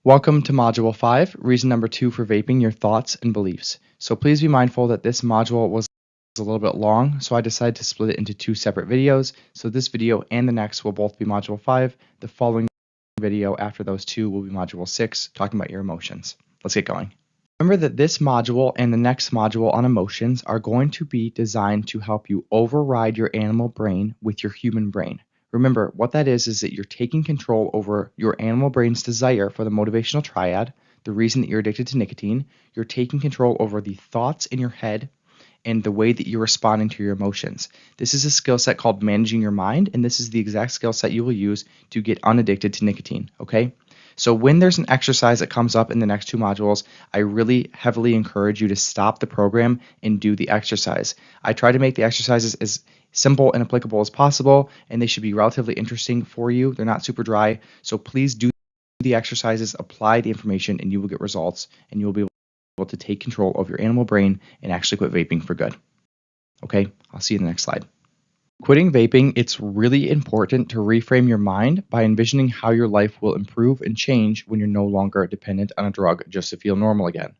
Welcome to Module 5, reason number 2 for vaping, your thoughts and beliefs. So please be mindful that this module was a little bit long, so I decided to split it into two separate videos. So this video and the next will both be Module 5. The following video after those two will be Module 6, talking about your emotions. Let's get going. Remember that this module and the next module on emotions are going to be designed to help you override your animal brain with your human brain. Remember, what that is that you're taking control over your animal brain's desire for the motivational triad, the reason that you're addicted to nicotine. You're taking control over the thoughts in your head and the way that you're responding to your emotions. This is a skill set called managing your mind, and this is the exact skill set you will use to get unaddicted to nicotine, okay? So when there's an exercise that comes up in the next two modules, I really heavily encourage you to stop the program and do the exercise. I try to make the exercises as simple and applicable as possible, and they should be relatively interesting for you. They're not super dry, so please do the exercises, apply the information, and you will get results, and you will be able to take control of your animal brain and actually quit vaping for good. Okay, I'll see you in the next slide. Quitting vaping, it's really important to reframe your mind by envisioning how your life will improve and change when you're no longer dependent on a drug just to feel normal again.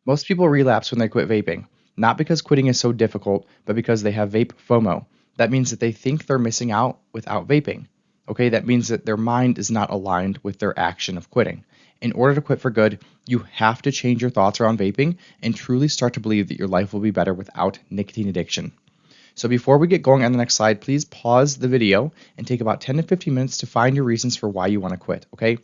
Most people relapse when they quit vaping, not because quitting is so difficult, but because they have vape FOMO. That means that they think they're missing out without vaping. Okay, that means that their mind is not aligned with their action of quitting. In order to quit for good, you have to change your thoughts around vaping and truly start to believe that your life will be better without nicotine addiction. So before we get going on the next slide, please pause the video and take about 10 to 15 minutes to find your reasons for why you want to quit, okay?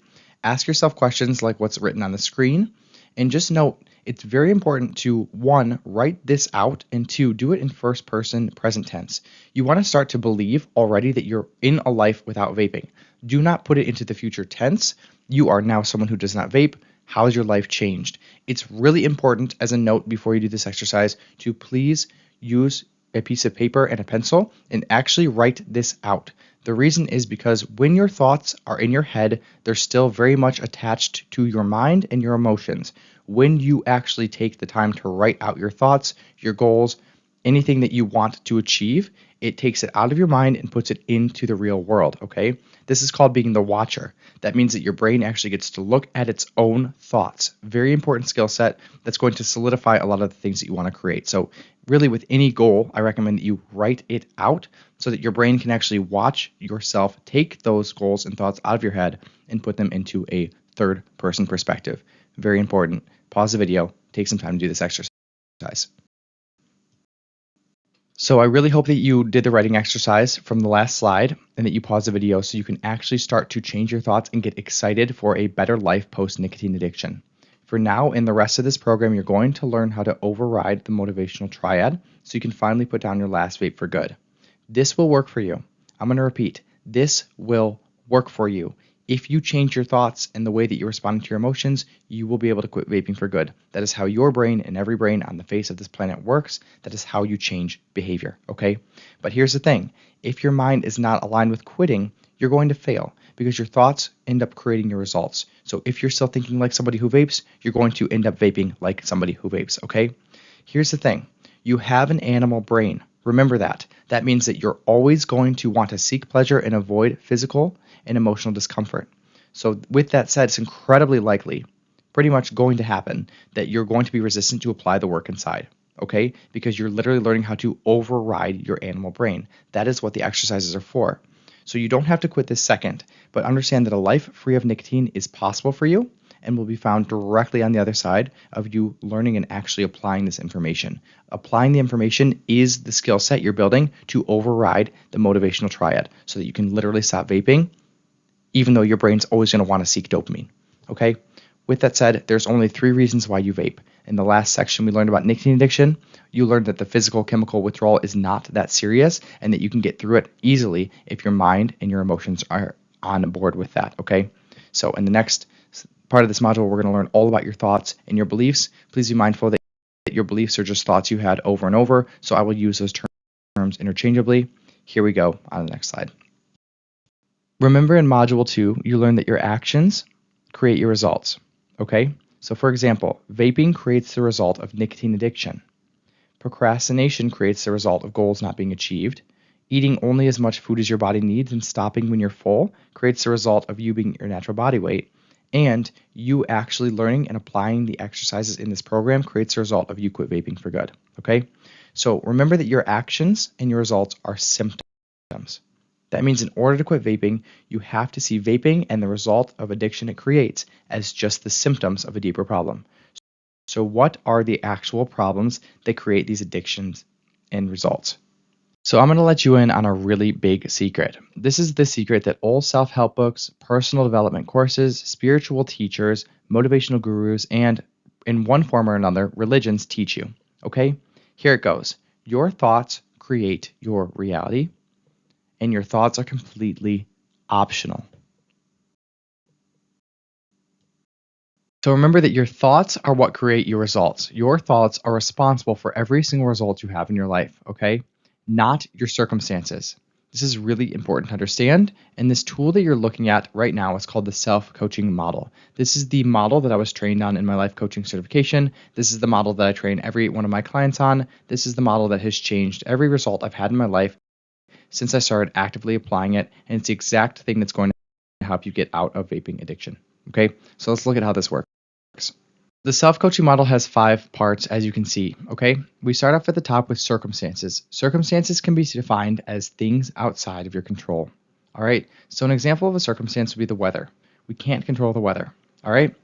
Ask yourself questions like what's written on the screen, and just note it's very important to, one, write this out, and two, do it in first person present tense. You want to start to believe already that you're in a life without vaping. Do not put it into the future tense. You are now someone who does not vape. How has your life changed? It's really important, as a note before you do this exercise, to please use a piece of paper and a pencil and actually write this out. The reason is because when your thoughts are in your head, they're still very much attached to your mind and your emotions. When you actually take the time to write out your thoughts, your goals, anything that you want to achieve, it takes it out of your mind and puts it into the real world, okay? This is called being the watcher. That means that your brain actually gets to look at its own thoughts. Very important skill set that's going to solidify a lot of the things that you want to create. So really with any goal, I recommend that you write it out so that your brain can actually watch yourself take those goals and thoughts out of your head and put them into a third person perspective. Very important. Pause the video, take some time to do this exercise. So I really hope that you did the writing exercise from the last slide and that you pause the video so you can actually start to change your thoughts and get excited for a better life post-nicotine addiction. For now, in the rest of this program, you're going to learn how to override the motivational triad so you can finally put down your last vape for good. This will work for you. I'm going to repeat, this will work for you. If you change your thoughts and the way that you respond to your emotions, you will be able to quit vaping for good. That is how your brain and every brain on the face of this planet works. That is how you change behavior, okay? But here's the thing. If your mind is not aligned with quitting, you're going to fail because your thoughts end up creating your results. So if you're still thinking like somebody who vapes, you're going to end up vaping like somebody who vapes, okay? Here's the thing. You have an animal brain. Remember that. That means that you're always going to want to seek pleasure and avoid physical and emotional discomfort. So with that said, it's incredibly likely, pretty much going to happen, that you're going to be resistant to apply the work inside, okay? Because you're literally learning how to override your animal brain. That is what the exercises are for. So you don't have to quit this second, but understand that a life free of nicotine is possible for you and will be found directly on the other side of you learning and actually applying this information. Applying the information is the skill set you're building to override the motivational triad so that you can literally stop vaping, even though your brain's always going to want to seek dopamine, okay? With that said, there's only 3 reasons why you vape. In the last section, we learned about nicotine addiction. You learned that the physical chemical withdrawal is not that serious and that you can get through it easily if your mind and your emotions are on board with that, okay? So in the next part of this module, we're going to learn all about your thoughts and your beliefs. Please be mindful that your beliefs are just thoughts you had over and over, so I will use those terms interchangeably. Here we go on the next slide. Remember in Module 2, you learned that your actions create your results, okay? So for example, vaping creates the result of nicotine addiction. Procrastination creates the result of goals not being achieved. Eating only as much food as your body needs and stopping when you're full creates the result of you being your natural body weight. And you actually learning and applying the exercises in this program creates the result of you quit vaping for good. Okay? So remember that your actions and your results are symptoms. That means in order to quit vaping, you have to see vaping and the result of addiction it creates as just the symptoms of a deeper problem. So, what are the actual problems that create these addictions and results? So, I'm going to let you in on a really big secret. This is the secret that all self help books, personal development courses, spiritual teachers, motivational gurus, and in one form or another, religions teach you. Okay? Here it goes. Your thoughts create your reality, and your thoughts are completely optional. So remember that your thoughts are what create your results. Your thoughts are responsible for every single result you have in your life, okay? Not your circumstances. This is really important to understand. And this tool that you're looking at right now is called the self-coaching model. This is the model that I was trained on in my life coaching certification. This is the model that I train every one of my clients on. This is the model that has changed every result I've had in my life since I started actively applying it. And it's the exact thing that's going to help you get out of vaping addiction. Okay, so let's look at how this works. The self-coaching model has 5 parts, as you can see, okay? We start off at the top with circumstances. Circumstances can be defined as things outside of your control, all right? So an example of a circumstance would be the weather. We can't control the weather, all right?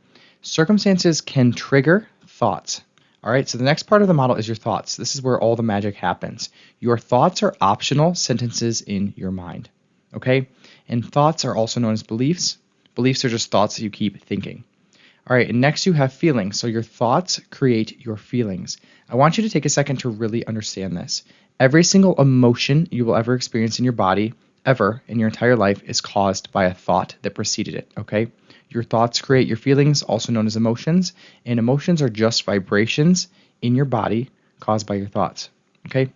Circumstances can trigger thoughts, all right? So the next part of the model is your thoughts. This is where all the magic happens. Your thoughts are optional sentences in your mind, okay? And thoughts are also known as beliefs. Beliefs are just thoughts that you keep thinking. All right, and next you have feelings. So your thoughts create your feelings. I want you to take a second to really understand this. Every single emotion you will ever experience in your body, ever in your entire life, is caused by a thought that preceded it, okay? Your thoughts create your feelings, also known as emotions, and emotions are just vibrations in your body caused by your thoughts, okay?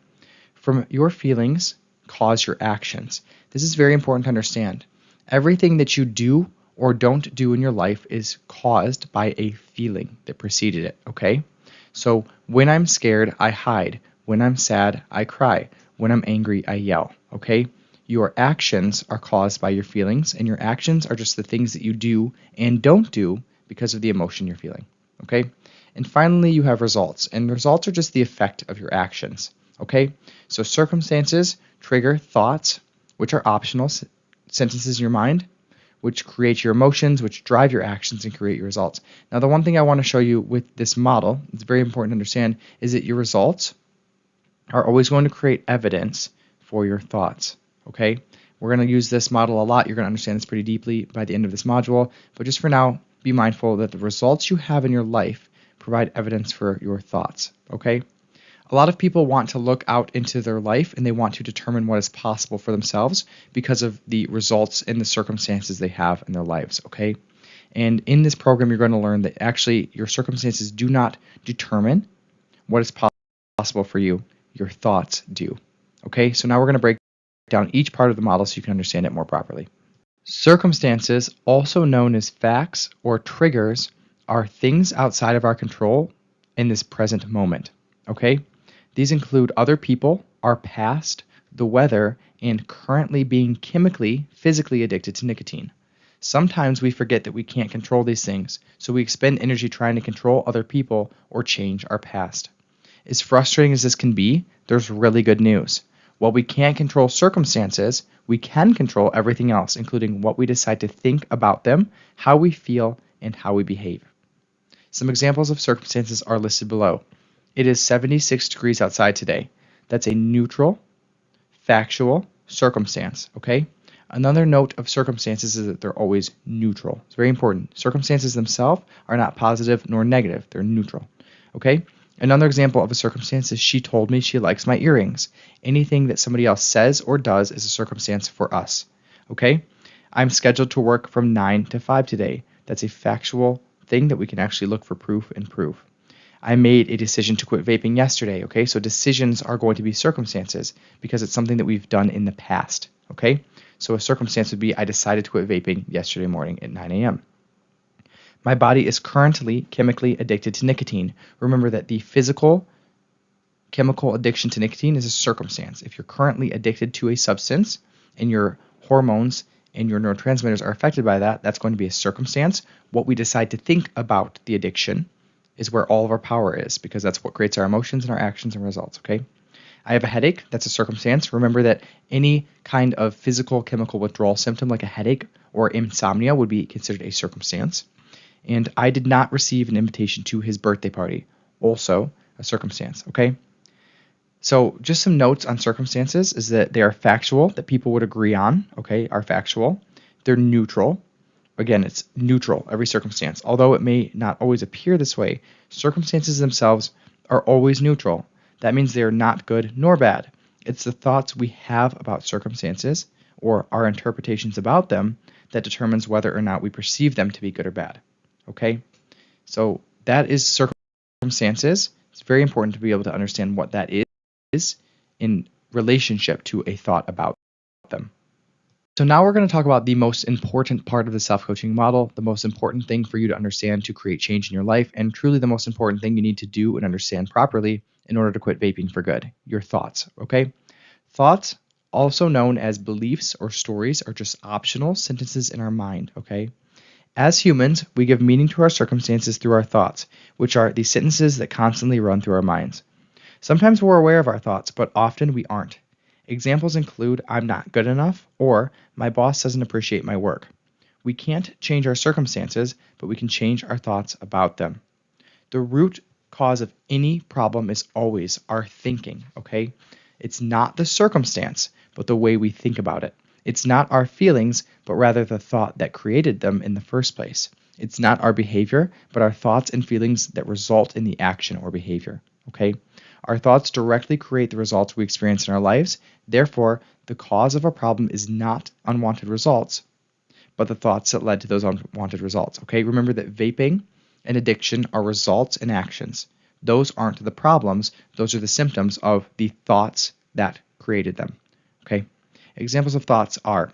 From your feelings cause your actions. This is very important to understand. Everything that you do or don't do in your life is caused by a feeling that preceded it, okay? So when I'm scared, I hide. When I'm sad, I cry. When I'm angry, I yell, okay? Your actions are caused by your feelings, and your actions are just the things that you do and don't do because of the emotion you're feeling, okay? And finally, you have results, and results are just the effect of your actions, okay? So circumstances trigger thoughts, which are optional sentences in your mind, which create your emotions, which drive your actions and create your results. Now, the one thing I want to show you with this model, it's very important to understand, is that your results are always going to create evidence for your thoughts, okay? We're going to use this model a lot. You're going to understand this pretty deeply by the end of this module, but just for now, be mindful that the results you have in your life provide evidence for your thoughts, okay? A lot of people want to look out into their life and they want to determine what is possible for themselves because of the results and the circumstances they have in their lives, okay? And in this program, you're going to learn that actually your circumstances do not determine what is possible for you. Your thoughts do, okay? So now we're going to break down each part of the model so you can understand it more properly. Circumstances, also known as facts or triggers, are things outside of our control in this present moment, okay? These include other people, our past, the weather, and currently being chemically, physically addicted to nicotine. Sometimes we forget that we can't control these things, so we expend energy trying to control other people or change our past. As frustrating as this can be, there's really good news. While we can't control circumstances, we can control everything else, including what we decide to think about them, how we feel, and how we behave. Some examples of circumstances are listed below. It is 76 degrees outside today. That's a neutral, factual circumstance, okay? Another note of circumstances is that they're always neutral. It's very important. Circumstances themselves are not positive nor negative. They're neutral, okay? Another example of a circumstance is she told me she likes my earrings. Anything that somebody else says or does is a circumstance for us, okay? I'm scheduled to work from 9 to 5 today. That's a factual thing that we can actually look for proof and prove. I made a decision to quit vaping yesterday, okay? So decisions are going to be circumstances because it's something that we've done in the past, okay? So a circumstance would be I decided to quit vaping yesterday morning at 9 a.m. My body is currently chemically addicted to nicotine. Remember that the physical chemical addiction to nicotine is a circumstance. If you're currently addicted to a substance and your hormones and your neurotransmitters are affected by that, that's going to be a circumstance. What we decide to think about the addiction is where all of our power is, because that's what creates our emotions and our actions and results, okay? I have a headache, that's a circumstance. Remember that any kind of physical chemical withdrawal symptom like a headache or insomnia would be considered a circumstance. And I did not receive an invitation to his birthday party, also a circumstance, okay? So just some notes on circumstances is that they are factual, that people would agree on, okay, are factual. They're neutral. Again, it's neutral, every circumstance. Although it may not always appear this way, circumstances themselves are always neutral. That means they are not good nor bad. It's the thoughts we have about circumstances or our interpretations about them that determines whether or not we perceive them to be good or bad. Okay? So that is circumstances. It's very important to be able to understand what that is in relationship to a thought about them. So now we're going to talk about the most important part of the self-coaching model, the most important thing for you to understand to create change in your life, and truly the most important thing you need to do and understand properly in order to quit vaping for good, your thoughts, okay? Thoughts, also known as beliefs or stories, are just optional sentences in our mind, okay? As humans, we give meaning to our circumstances through our thoughts, which are the sentences that constantly run through our minds. Sometimes we're aware of our thoughts, but often we aren't. Examples include, I'm not good enough, or my boss doesn't appreciate my work. We can't change our circumstances, but we can change our thoughts about them. The root cause of any problem is always our thinking, okay? It's not the circumstance, but the way we think about it. It's not our feelings, but rather the thought that created them in the first place. It's not our behavior, but our thoughts and feelings that result in the action or behavior, okay? Our thoughts directly create the results we experience in our lives. Therefore, the cause of a problem is not unwanted results, but the thoughts that led to those unwanted results. Okay, remember that vaping and addiction are results and actions. Those aren't the problems, those are the symptoms of the thoughts that created them. Okay, examples of thoughts are,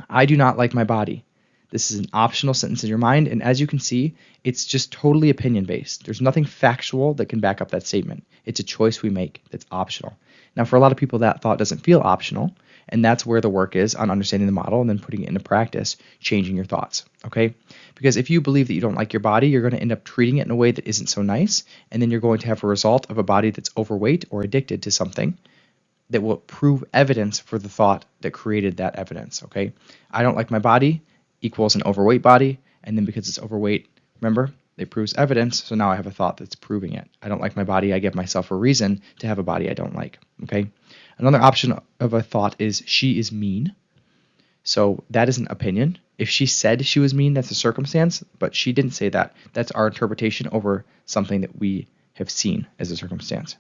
I do not like my body. This is an optional sentence in your mind, and as you can see, it's just totally opinion-based. There's nothing factual that can back up that statement. It's a choice we make that's optional. Now, for a lot of people, that thought doesn't feel optional, and that's where the work is on understanding the model and then putting it into practice, changing your thoughts, okay? Because if you believe that you don't like your body, you're going to end up treating it in a way that isn't so nice, and then you're going to have a result of a body that's overweight or addicted to something that will prove evidence for the thought that created that evidence, okay? I don't like my body equals an overweight body, and then because it's overweight, remember, it proves evidence, so now I have a thought that's proving it. I don't like my body, I give myself a reason to have a body I don't like, okay? Another option of a thought is she is mean. So that is an opinion. If she said she was mean, that's a circumstance, but she didn't say that. That's our interpretation over something that we have seen as a circumstance.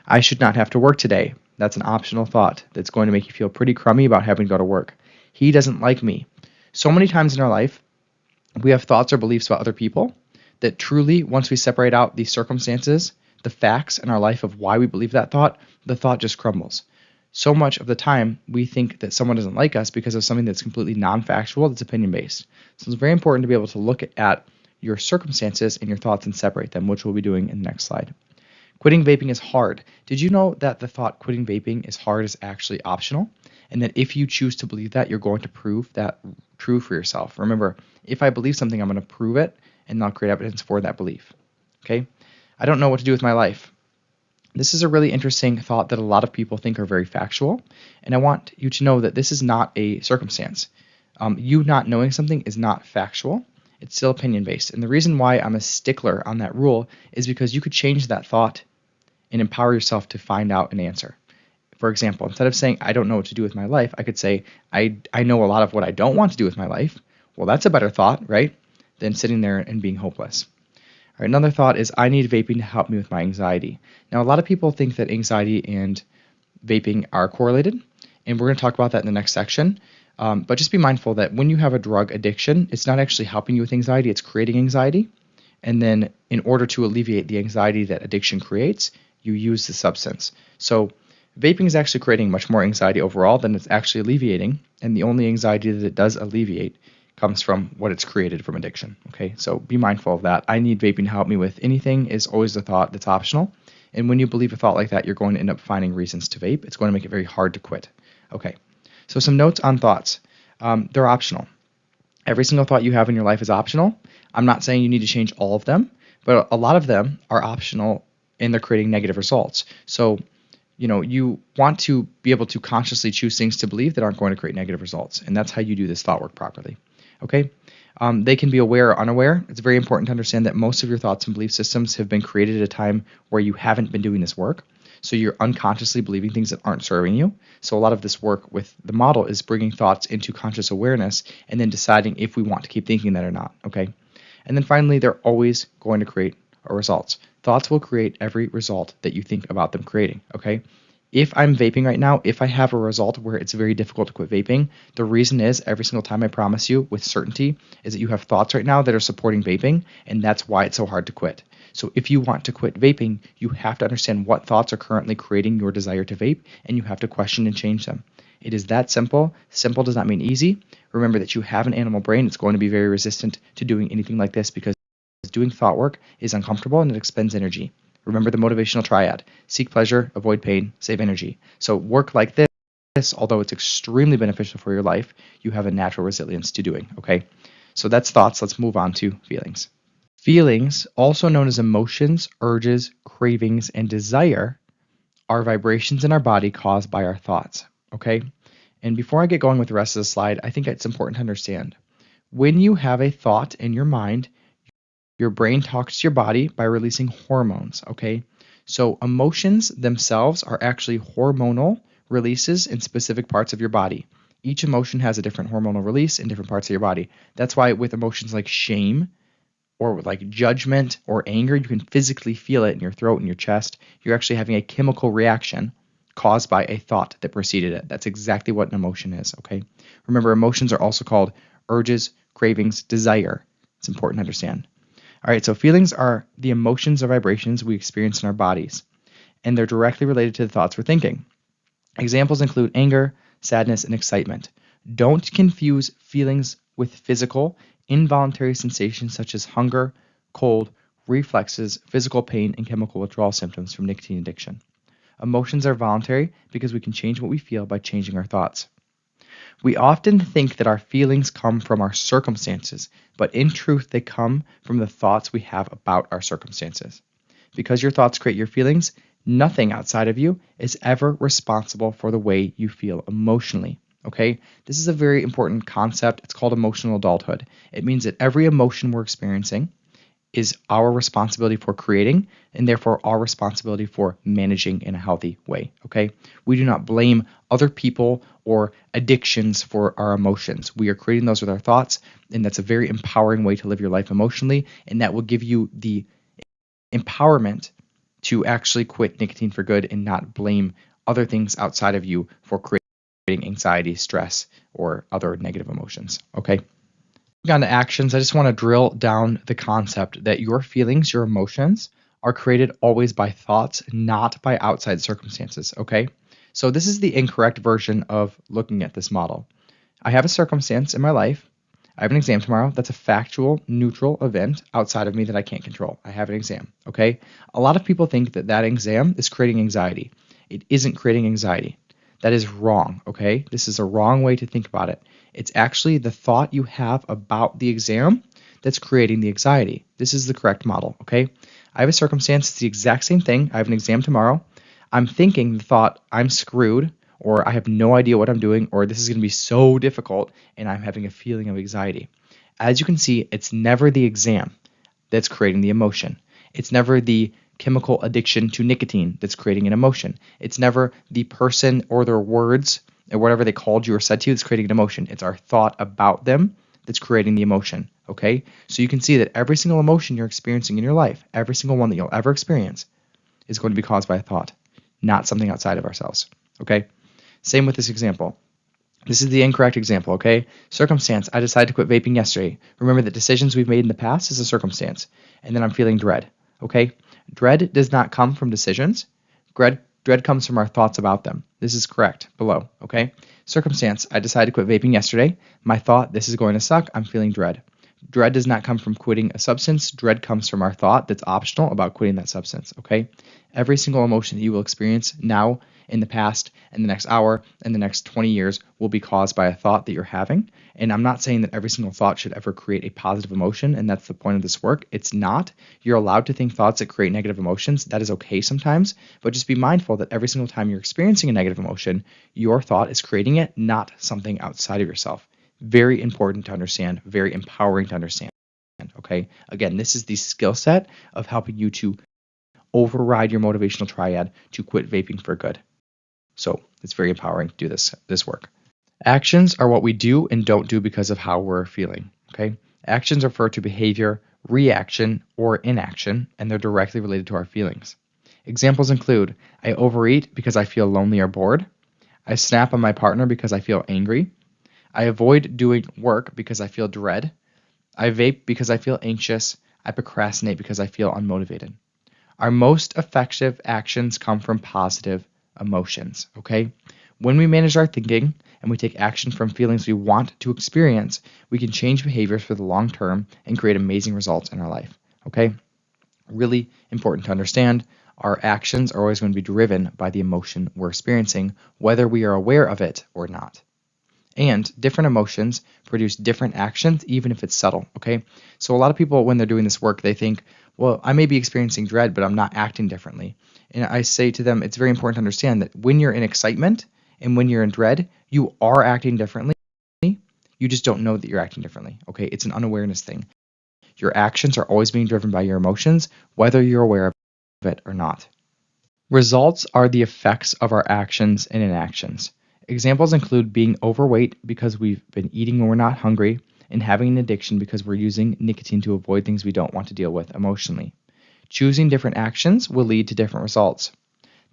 I should not have to work today. That's an optional thought that's going to make you feel pretty crummy about having to go to work. He doesn't like me. So many times in our life, we have thoughts or beliefs about other people that truly, once we separate out the circumstances, the facts in our life of why we believe that thought, the thought just crumbles. So much of the time, we think that someone doesn't like us because of something that's completely non-factual, that's opinion-based. So it's very important to be able to look at your circumstances and your thoughts and separate them, which we'll be doing in the next slide. Quitting vaping is hard. Did you know that the thought quitting vaping is hard is actually optional? And that if you choose to believe that, you're going to prove that true for yourself. Remember, if I believe something, I'm going to prove it, and I'll create evidence for that belief. Okay? I don't know what to do with my life. This is a really interesting thought that a lot of people think are very factual, and I want you to know that this is not a circumstance. You not knowing something is not factual. It's still opinion-based. And the reason why I'm a stickler on that rule is because you could change that thought and empower yourself to find out an answer. For example, instead of saying, I don't know what to do with my life, I could say, I know a lot of what I don't want to do with my life. Well, that's a better thought, right? Than sitting there and being hopeless. All right, another thought is, I need vaping to help me with my anxiety. Now, a lot of people think that anxiety and vaping are correlated, and we're going to talk about that in the next section. But just be mindful that when you have a drug addiction, it's not actually helping you with anxiety, it's creating anxiety. And then in order to alleviate the anxiety that addiction creates, you use the substance. So vaping is actually creating much more anxiety overall than it's actually alleviating, and the only anxiety that it does alleviate comes from what it's created from addiction. Okay, so be mindful of that. I need vaping to help me with anything is always the thought that's optional, and when you believe a thought like that, you're going to end up finding reasons to vape. It's going to make it very hard to quit. Okay, so some notes on thoughts. They're optional. Every single thought you have in your life is optional. I'm not saying you need to change all of them, but a lot of them are optional and they're creating negative results. So, you want to be able to consciously choose things to believe that aren't going to create negative results. And that's how you do this thought work properly. Okay? They can be aware or unaware. It's very important to understand that most of your thoughts and belief systems have been created at a time where you haven't been doing this work. So you're unconsciously believing things that aren't serving you. So a lot of this work with the model is bringing thoughts into conscious awareness and then deciding if we want to keep thinking that or not. Okay. And then finally, they're always going to create results. Thoughts will create every result that you think about them creating. Okay. If I'm vaping right now, if I have a result where it's very difficult to quit vaping, the reason is every single time I promise you with certainty is that you have thoughts right now that are supporting vaping, and that's why it's so hard to quit. So if you want to quit vaping, you have to understand what thoughts are currently creating your desire to vape, and you have to question and change them. It is that simple. Simple does not mean easy. Remember that you have an animal brain. It's going to be very resistant to doing anything like this because doing thought work is uncomfortable and it expends energy. Remember the motivational triad: seek pleasure, avoid pain, save energy. So work like this, although it's extremely beneficial for your life, you have a natural resilience to doing. Okay, so that's thoughts. Let's move on to feelings. Feelings, also known as emotions, urges, cravings, and desire, are vibrations in our body caused by our thoughts. Okay, and before I get going with the rest of the slide, I think it's important to understand when you have a thought in your mind, your brain talks to your body by releasing hormones, okay? So emotions themselves are actually hormonal releases in specific parts of your body. Each emotion has a different hormonal release in different parts of your body. That's why with emotions like shame or like judgment or anger, you can physically feel it in your throat and your chest. You're actually having a chemical reaction caused by a thought that preceded it. That's exactly what an emotion is, okay? Remember, emotions are also called urges, cravings, desire. It's important to understand. All right, so feelings are the emotions or vibrations we experience in our bodies, and they're directly related to the thoughts we're thinking. Examples include anger, sadness, and excitement. Don't confuse feelings with physical, involuntary sensations such as hunger, cold, reflexes, physical pain, and chemical withdrawal symptoms from nicotine addiction. Emotions are voluntary because we can change what we feel by changing our thoughts. We often think that our feelings come from our circumstances, but in truth, they come from the thoughts we have about our circumstances. Because your thoughts create your feelings, nothing outside of you is ever responsible for the way you feel emotionally. Okay? This is a very important concept. It's called emotional adulthood. It means that every emotion we're experiencing is our responsibility for creating and therefore our responsibility for managing in a healthy way. Okay? We do not blame other people or addictions for our emotions. We are creating those with our thoughts, and that's a very empowering way to live your life emotionally, and that will give you the empowerment to actually quit nicotine for good and not blame other things outside of you for creating anxiety, stress, or other negative emotions. Okay? On to actions, I just want to drill down the concept that your feelings, your emotions, are created always by thoughts, not by outside circumstances. Okay? So this is the incorrect version of looking at this model. I have a circumstance in my life. I have an exam tomorrow. That's a factual, neutral event outside of me that I can't control. I have an exam. Okay? A lot of people think that that exam is creating anxiety. It isn't creating anxiety. That is wrong. Okay? This is a wrong way to think about it. It's actually the thought you have about the exam that's creating the anxiety. This is the correct model, okay? I have a circumstance, it's the exact same thing. I have an exam tomorrow. I'm thinking the thought, I'm screwed, or I have no idea what I'm doing, or this is going to be so difficult, and I'm having a feeling of anxiety. As you can see, it's never the exam that's creating the emotion. It's never the chemical addiction to nicotine that's creating an emotion. It's never the person or their words or whatever they called you or said to you that's creating an emotion. It's our thought about them that's creating the emotion, okay? So you can see that every single emotion you're experiencing in your life, every single one that you'll ever experience, is going to be caused by a thought, not something outside of ourselves, okay? Same with this example. This is the incorrect example, okay? Circumstance, I decided to quit vaping yesterday. Remember that decisions we've made in the past is a circumstance. And then I'm feeling dread, okay? Dread does not come from decisions. Dread comes from our thoughts about them. This is correct below, okay? Circumstance, I decided to quit vaping yesterday. My thought, this is going to suck. I'm feeling dread. Dread does not come from quitting a substance. Dread comes from our thought that's optional about quitting that substance, okay? Every single emotion that you will experience now, in the past, in the next hour, in the next 20 years will be caused by a thought that you're having. And I'm not saying that every single thought should ever create a positive emotion, and that's the point of this work. It's not. You're allowed to think thoughts that create negative emotions. That is okay sometimes, but just be mindful that every single time you're experiencing a negative emotion, your thought is creating it, not something outside of yourself. Very important to understand, very empowering to understand. Okay? Again, this is the skill set of helping you to override your motivational triad to quit vaping for good. So it's very empowering to do this work. Actions are what we do and don't do because of how we're feeling. Okay? Actions refer to behavior, reaction, or inaction, and they're directly related to our feelings. Examples include I overeat because I feel lonely or bored. I snap on my partner because I feel angry. I avoid doing work because I feel dread. I vape because I feel anxious. I procrastinate because I feel unmotivated. Our most effective actions come from positive emotions, okay? When we manage our thinking and we take action from feelings we want to experience, we can change behaviors for the long term and create amazing results in our life, okay? Really important to understand, our actions are always going to be driven by the emotion we're experiencing, whether we are aware of it or not. And different emotions produce different actions, even if it's subtle, okay? So a lot of people, when they're doing this work, they think, well, I may be experiencing dread, but I'm not acting differently. And I say to them, it's very important to understand that when you're in excitement and when you're in dread, you are acting differently. You just don't know that you're acting differently, okay? It's an unawareness thing. Your actions are always being driven by your emotions, whether you're aware of it or not. Results are the effects of our actions and inactions. Examples include being overweight because we've been eating when we're not hungry, and having an addiction because we're using nicotine to avoid things we don't want to deal with emotionally. Choosing different actions will lead to different results.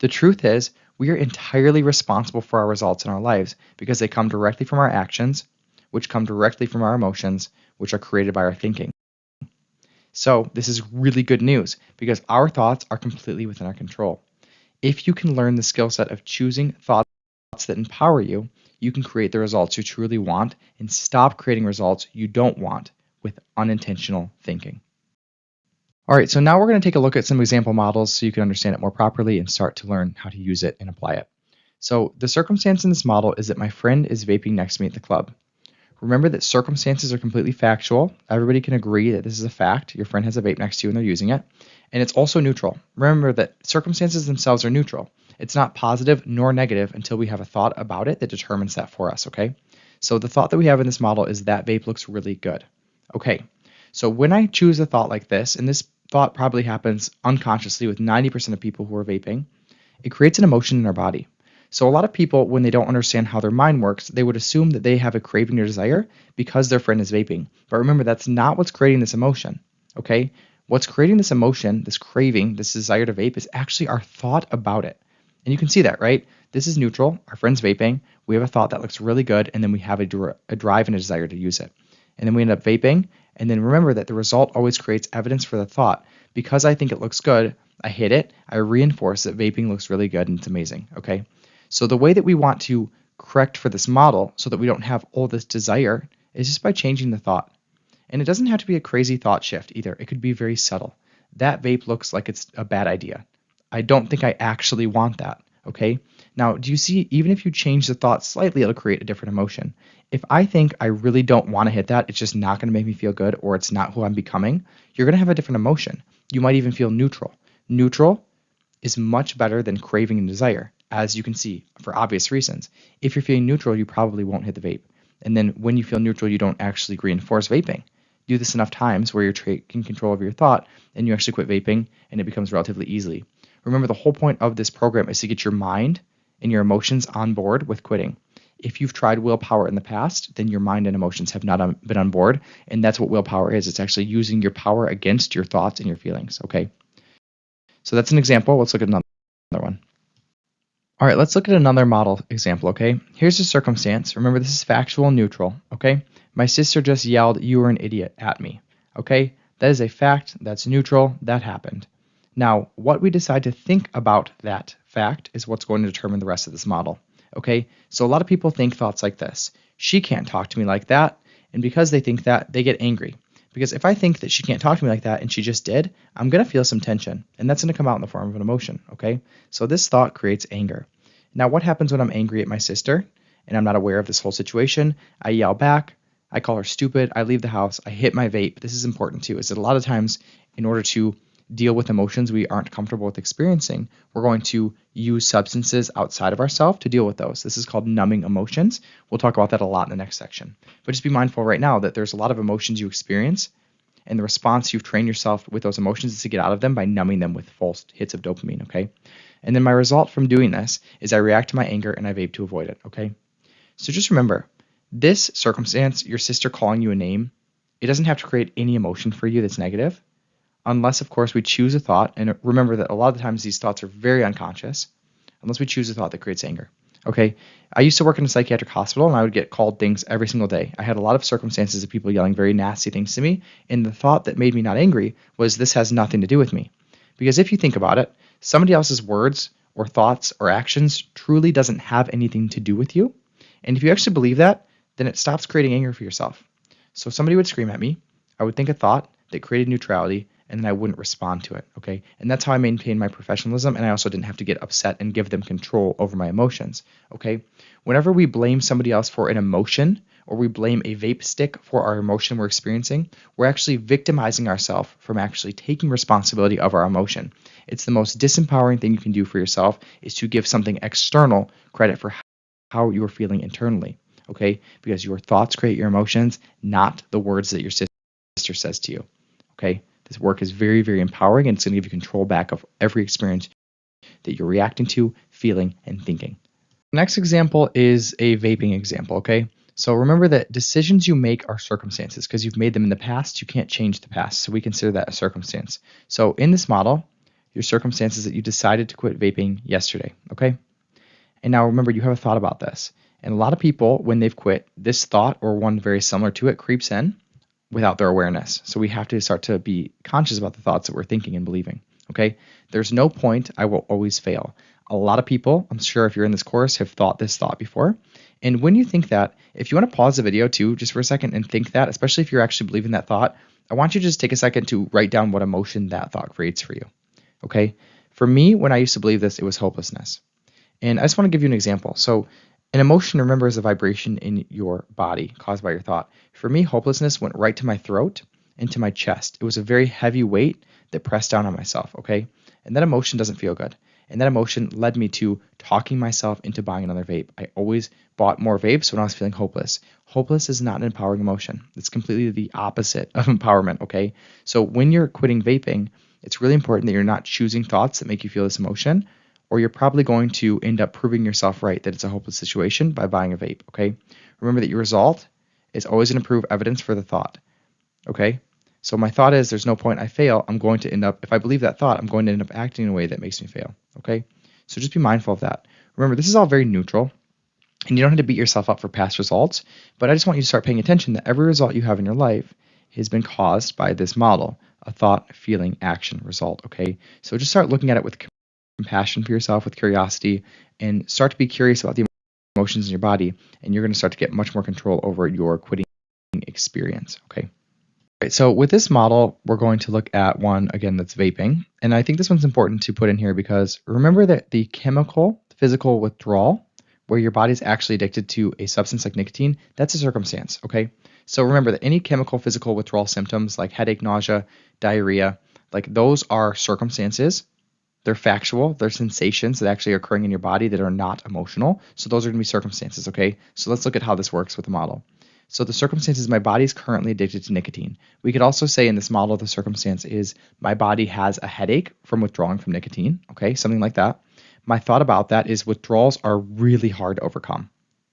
The truth is, we are entirely responsible for our results in our lives because they come directly from our actions, which come directly from our emotions, which are created by our thinking. So, this is really good news because our thoughts are completely within our control. If you can learn the skill set of choosing thoughts that empower you, you can create the results you truly want and stop creating results you don't want with unintentional thinking. All right, so now we're going to take a look at some example models so you can understand it more properly and start to learn how to use it and apply it. So the circumstance in this model is that my friend is vaping next to me at the club. Remember that circumstances are completely factual. Everybody can agree that this is a fact. Your friend has a vape next to you and they're using it. And it's also neutral. Remember that circumstances themselves are neutral. It's not positive nor negative until we have a thought about it that determines that for us, okay? So the thought that we have in this model is that vape looks really good. Okay, so when I choose a thought like this, and this thought probably happens unconsciously with 90% of people who are vaping, it creates an emotion in our body. So a lot of people, when they don't understand how their mind works, they would assume that they have a craving or desire because their friend is vaping. But remember, that's not what's creating this emotion, okay? What's creating this emotion, this craving, this desire to vape is actually our thought about it. And you can see that, right? This is neutral. Our friend's vaping. We have a thought that looks really good, and then we have a drive and a desire to use it. And then we end up vaping. And then remember that the result always creates evidence for the thought. Because I think it looks good, I hit it. I reinforce that vaping looks really good and it's amazing, okay? So the way that we want to correct for this model so that we don't have all this desire is just by changing the thought. And it doesn't have to be a crazy thought shift either. It could be very subtle. That vape looks like it's a bad idea. I don't think I actually want that, okay? Now, do you see, even if you change the thought slightly, it'll create a different emotion. If I think I really don't want to hit that, it's just not going to make me feel good, or it's not who I'm becoming, you're going to have a different emotion. You might even feel neutral. Neutral is much better than craving and desire, as you can see, for obvious reasons. If you're feeling neutral, you probably won't hit the vape. And then when you feel neutral, you don't actually reinforce vaping. Do this enough times where you're taking control of your thought, and you actually quit vaping, and it becomes relatively easily. Remember, the whole point of this program is to get your mind and your emotions on board with quitting. If you've tried willpower in the past, then your mind and emotions have not been on board, and that's what willpower is. It's actually using your power against your thoughts and your feelings, okay? So that's an example. Let's look at another one. All right, let's look at another model example, okay? Here's a circumstance. Remember, this is factual and neutral, okay? My sister just yelled, "You were an idiot," at me, okay? That is a fact. That's neutral. That happened. Now, what we decide to think about that fact is what's going to determine the rest of this model, okay? So a lot of people think thoughts like this. She can't talk to me like that, and because they think that, they get angry. Because if I think that she can't talk to me like that and she just did, I'm going to feel some tension, and that's going to come out in the form of an emotion, okay? So this thought creates anger. Now, what happens when I'm angry at my sister and I'm not aware of this whole situation? I yell back, I call her stupid, I leave the house, I hit my vape. This is important too, is that a lot of times in order to deal with emotions we aren't comfortable with experiencing, we're going to use substances outside of ourselves to deal with those. This is called numbing emotions. We'll talk about that a lot in the next section. But just be mindful right now that there's a lot of emotions you experience, and the response you've trained yourself with those emotions is to get out of them by numbing them with false hits of dopamine, okay? And then my result from doing this is I react to my anger and I vape to avoid it, okay? So just remember, this circumstance, your sister calling you a name, it doesn't have to create any emotion for you that's negative, unless, of course, we choose a thought. And remember that a lot of the times these thoughts are very unconscious, unless we choose a thought that creates anger. Okay, I used to work in a psychiatric hospital, and I would get called things every single day. I had a lot of circumstances of people yelling very nasty things to me, and the thought that made me not angry was this has nothing to do with me. Because if you think about it, somebody else's words or thoughts or actions truly doesn't have anything to do with you. And if you actually believe that, then it stops creating anger for yourself. So if somebody would scream at me, I would think a thought that created neutrality, and then I wouldn't respond to it, okay? And that's how I maintained my professionalism, and I also didn't have to get upset and give them control over my emotions, okay? Whenever we blame somebody else for an emotion, or we blame a vape stick for our emotion we're experiencing, we're actually victimizing ourselves from actually taking responsibility of our emotion. It's the most disempowering thing you can do for yourself is to give something external credit for how you're feeling internally, okay? Because your thoughts create your emotions, not the words that your sister says to you, okay? This work is very, very empowering, and it's going to give you control back of every experience that you're reacting to, feeling, and thinking. Next example is a vaping example, okay? So remember that decisions you make are circumstances. Because you've made them in the past, you can't change the past. So we consider that a circumstance. So in this model, your circumstance is that you decided to quit vaping yesterday, okay? And now remember, you have a thought about this. And a lot of people, when they've quit, this thought or one very similar to it creeps in without their awareness. So we have to start to be conscious about the thoughts that we're thinking and believing. Okay? There's no point, I will always fail. A lot of people, I'm sure if you're in this course, have thought this thought before. And when you think that, if you want to pause the video too, just for a second and think that, especially if you're actually believing that thought, I want you to just take a second to write down what emotion that thought creates for you. Okay? For me, when I used to believe this, it was hopelessness. And I just want to give you an example. So an emotion, remember, is a vibration in your body caused by your thought. For me, hopelessness went right to my throat and to my chest. It was a very heavy weight that pressed down on myself, okay? And that emotion doesn't feel good. And that emotion led me to talking myself into buying another vape. I always bought more vapes when I was feeling hopeless. Hopeless is not an empowering emotion. It's completely the opposite of empowerment, okay? So when you're quitting vaping, it's really important that you're not choosing thoughts that make you feel this emotion, or you're probably going to end up proving yourself right that it's a hopeless situation by buying a vape, okay? Remember that your result is always going to prove evidence for the thought, okay? So my thought is there's no point I fail. I'm going to end up, if I believe that thought, I'm going to end up acting in a way that makes me fail, okay? So just be mindful of that. Remember, this is all very neutral, and you don't have to beat yourself up for past results, but I just want you to start paying attention that every result you have in your life has been caused by this model, a thought, feeling, action, result, okay? So just start looking at it with compassion for yourself, with curiosity, and start to be curious about the emotions in your body, and you're going to start to get much more control over your quitting experience, okay? All right, so with this model, we're going to look at one, again, that's vaping, and I think this one's important to put in here because remember that the chemical, physical withdrawal, where your body's actually addicted to a substance like nicotine, that's a circumstance, okay? So remember that any chemical, physical withdrawal symptoms like headache, nausea, diarrhea, like those are circumstances. They're factual. They're sensations that actually are occurring in your body that are not emotional. So those are going to be circumstances, okay? So let's look at how this works with the model. So the circumstance is my body is currently addicted to nicotine. We could also say in this model the circumstance is my body has a headache from withdrawing from nicotine, okay? Something like that. My thought about that is withdrawals are really hard to overcome,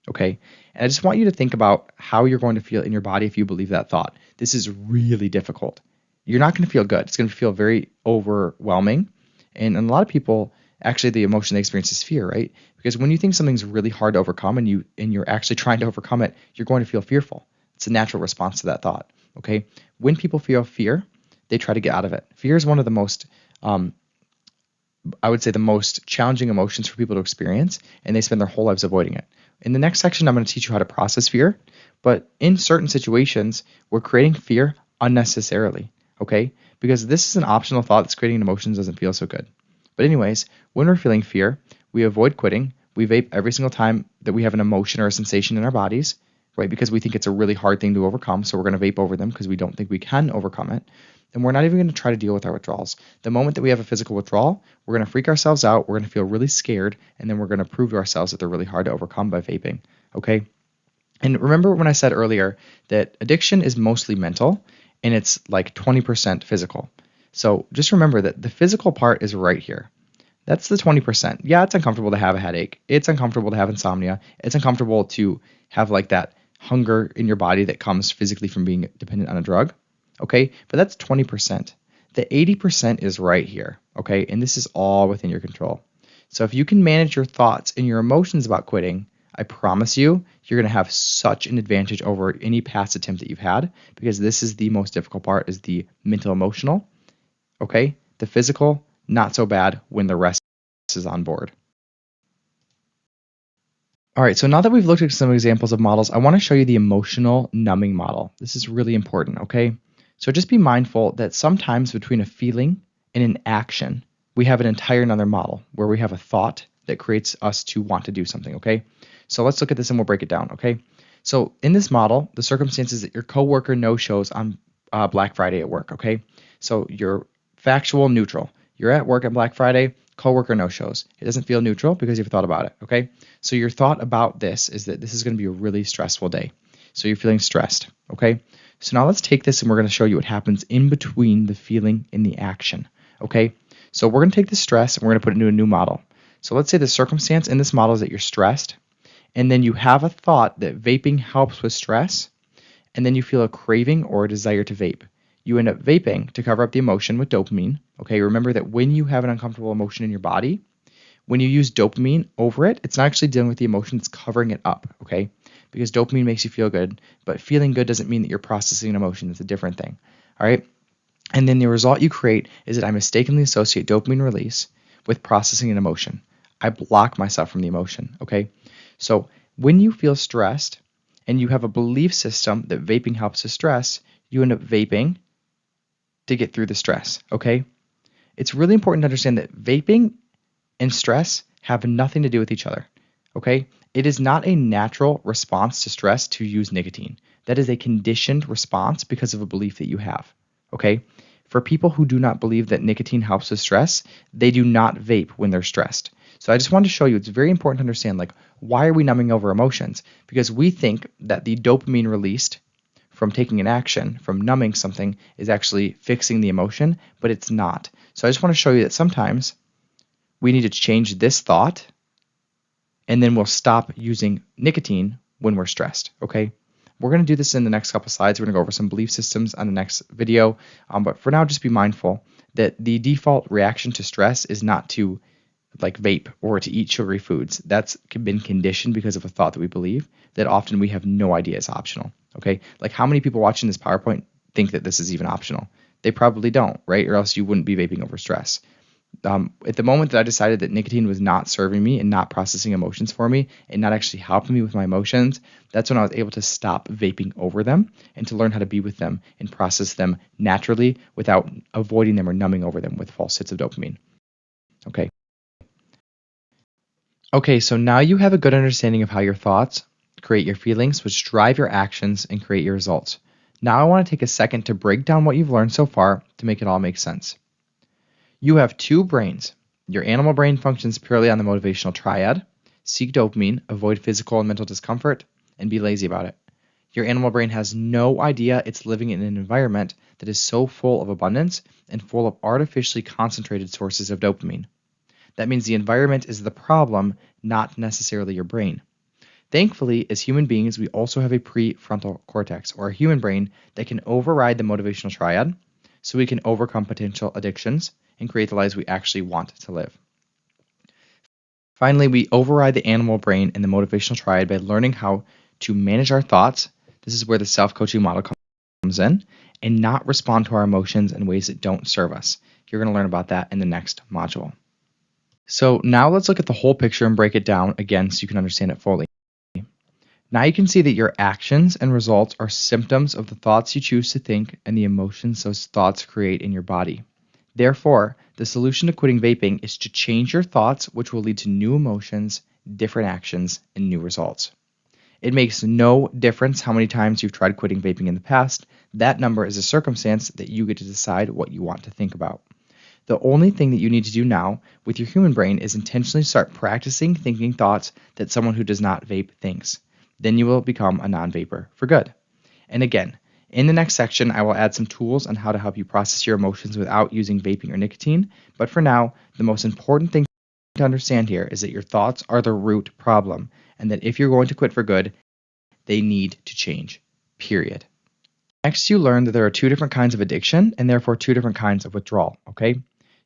okay? And I just want you to think about how you're going to feel in your body if you believe that thought. This is really difficult. You're not going to feel good. It's going to feel very overwhelming. And a lot of people, actually, the emotion they experience is fear, right? Because when you think something's really hard to overcome and you're actually trying to overcome it, you're going to feel fearful. It's a natural response to that thought, okay? When people feel fear, they try to get out of it. Fear is one of the most, I would say, the most challenging emotions for people to experience, and they spend their whole lives avoiding it. In the next section, I'm going to teach you how to process fear, but in certain situations, we're creating fear unnecessarily, okay? Because this is an optional thought that's creating emotions doesn't feel so good. But anyways, when we're feeling fear, we avoid quitting. We vape every single time that we have an emotion or a sensation in our bodies, right? Because we think it's a really hard thing to overcome. So we're going to vape over them because we don't think we can overcome it. And we're not even going to try to deal with our withdrawals. The moment that we have a physical withdrawal, we're going to freak ourselves out. We're going to feel really scared. And then we're going to prove to ourselves that they're really hard to overcome by vaping. Okay. And remember when I said earlier that addiction is mostly mental and it's like 20% physical. So just remember that the physical part is right here. That's the 20%. Yeah, it's uncomfortable to have a headache. It's uncomfortable to have insomnia. It's uncomfortable to have like that hunger in your body that comes physically from being dependent on a drug. Okay, but that's 20%. The 80% is right here. Okay, and this is all within your control. So if you can manage your thoughts and your emotions about quitting, I promise you, you're going to have such an advantage over any past attempt that you've had, because this is the most difficult part, is the mental emotional. Okay, the physical, not so bad when the rest is on board. All right, so now that we've looked at some examples of models, I want to show you the emotional numbing model. This is really important, okay? So just be mindful that sometimes between a feeling and an action, we have an entire another model where we have a thought that creates us to want to do something, okay? So let's look at this and we'll break it down, okay? So in this model, the circumstances that your coworker no-shows on Black Friday at work, okay? So you're factual neutral. You're at work on Black Friday, coworker no-shows. It doesn't feel neutral because you've thought about it, okay? So your thought about this is that this is going to be a really stressful day. So you're feeling stressed, okay? So now let's take this and we're going to show you what happens in between the feeling and the action, okay? So we're going to take the stress and we're going to put it into a new model. So let's say the circumstance in this model is that you're stressed, and then you have a thought that vaping helps with stress, and then you feel a craving or a desire to vape. You end up vaping to cover up the emotion with dopamine. Okay, remember that when you have an uncomfortable emotion in your body, when you use dopamine over it, it's not actually dealing with the emotion, it's covering it up, okay? Because dopamine makes you feel good, but feeling good doesn't mean that you're processing an emotion. It's a different thing, all right? And then the result you create is that I mistakenly associate dopamine release with processing an emotion. I block myself from the emotion, okay? So when you feel stressed and you have a belief system that vaping helps with stress, you end up vaping to get through the stress, okay? It's really important to understand that vaping and stress have nothing to do with each other, okay? It is not a natural response to stress to use nicotine. That is a conditioned response because of a belief that you have, okay? For people who do not believe that nicotine helps with stress, they do not vape when they're stressed. So I just wanted to show you, it's very important to understand, like, why are we numbing over emotions? Because we think that the dopamine released from taking an action, from numbing something, is actually fixing the emotion, but it's not. So I just want to show you that sometimes we need to change this thought, and then we'll stop using nicotine when we're stressed, okay? We're going to do this in the next couple slides. We're going to go over some belief systems on the next video, but for now, just be mindful that the default reaction to stress is not to like vape or to eat sugary foods. That's been conditioned because of a thought that we believe that often we have no idea is optional, okay? Like how many people watching this PowerPoint think that this is even optional? They probably don't, right? Or else you wouldn't be vaping over stress. At the moment that I decided that nicotine was not serving me and not processing emotions for me and not actually helping me with my emotions, that's when I was able to stop vaping over them and to learn how to be with them and process them naturally without avoiding them or numbing over them with false hits of dopamine. Okay. Okay, so now you have a good understanding of how your thoughts create your feelings, which drive your actions and create your results. Now I want to take a second to break down what you've learned so far to make it all make sense. You have two brains. Your animal brain functions purely on the motivational triad: seek dopamine, avoid physical and mental discomfort, and be lazy about it. Your animal brain has no idea it's living in an environment that is so full of abundance and full of artificially concentrated sources of dopamine. That means the environment is the problem, not necessarily your brain. Thankfully, as human beings, we also have a prefrontal cortex, or a human brain, that can override the motivational triad so we can overcome potential addictions and create the lives we actually want to live. Finally, we override the animal brain and the motivational triad by learning how to manage our thoughts. This is where the self-coaching model comes in, and not respond to our emotions in ways that don't serve us. You're going to learn about that in the next module. So now let's look at the whole picture and break it down again so you can understand it fully. Now you can see that your actions and results are symptoms of the thoughts you choose to think and the emotions those thoughts create in your body. Therefore, the solution to quitting vaping is to change your thoughts, which will lead to new emotions, different actions, and new results. It makes no difference how many times you've tried quitting vaping in the past. That number is a circumstance that you get to decide what you want to think about. The only thing that you need to do now with your human brain is intentionally start practicing thinking thoughts that someone who does not vape thinks. Then you will become a non-vapor for good. And again, in the next section, I will add some tools on how to help you process your emotions without using vaping or nicotine. But for now, the most important thing to understand here is that your thoughts are the root problem, and that if you're going to quit for good, they need to change. Period. Next, you learn that there are two different kinds of addiction and therefore two different kinds of withdrawal, okay?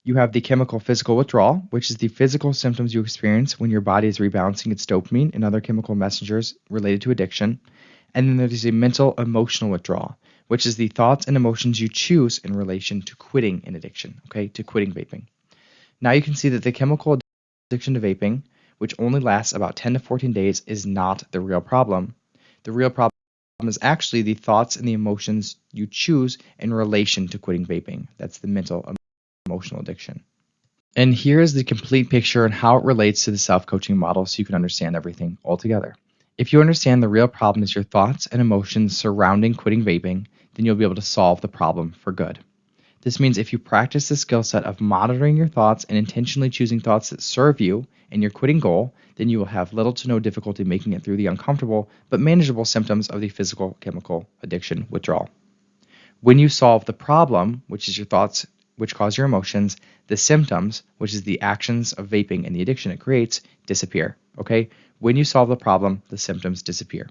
You have the chemical physical withdrawal, which is the physical symptoms you experience when your body is rebalancing its dopamine and other chemical messengers related to addiction. And then there's a mental emotional withdrawal, which is the thoughts and emotions you choose in relation to quitting an addiction, okay, to quitting vaping. Now you can see that the chemical addiction to vaping, which only lasts about 10 to 14 days, is not the real problem. The real problem is actually the thoughts and the emotions you choose in relation to quitting vaping. That's the mental emotional addiction. And here is the complete picture and how it relates to the self-coaching model so you can understand everything altogether. If you understand the real problem is your thoughts and emotions surrounding quitting vaping, then you'll be able to solve the problem for good. This means if you practice the skill set of monitoring your thoughts and intentionally choosing thoughts that serve you and your quitting goal, then you will have little to no difficulty making it through the uncomfortable but manageable symptoms of the physical chemical addiction withdrawal. When you solve the problem, which is your thoughts which cause your emotions, the symptoms, which is the actions of vaping and the addiction it creates, disappear. Okay? When you solve the problem, the symptoms disappear.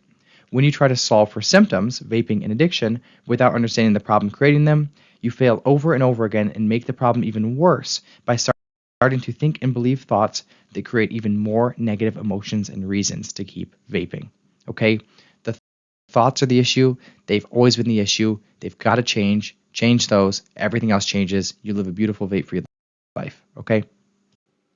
When you try to solve for symptoms, vaping and addiction, without understanding the problem creating them, you fail over and over again and make the problem even worse by starting to think and believe thoughts that create even more negative emotions and reasons to keep vaping. Okay? The thoughts are the issue. They've always been the issue. They've got to change. Change those. Everything else changes. You live a beautiful vape-free life. Okay?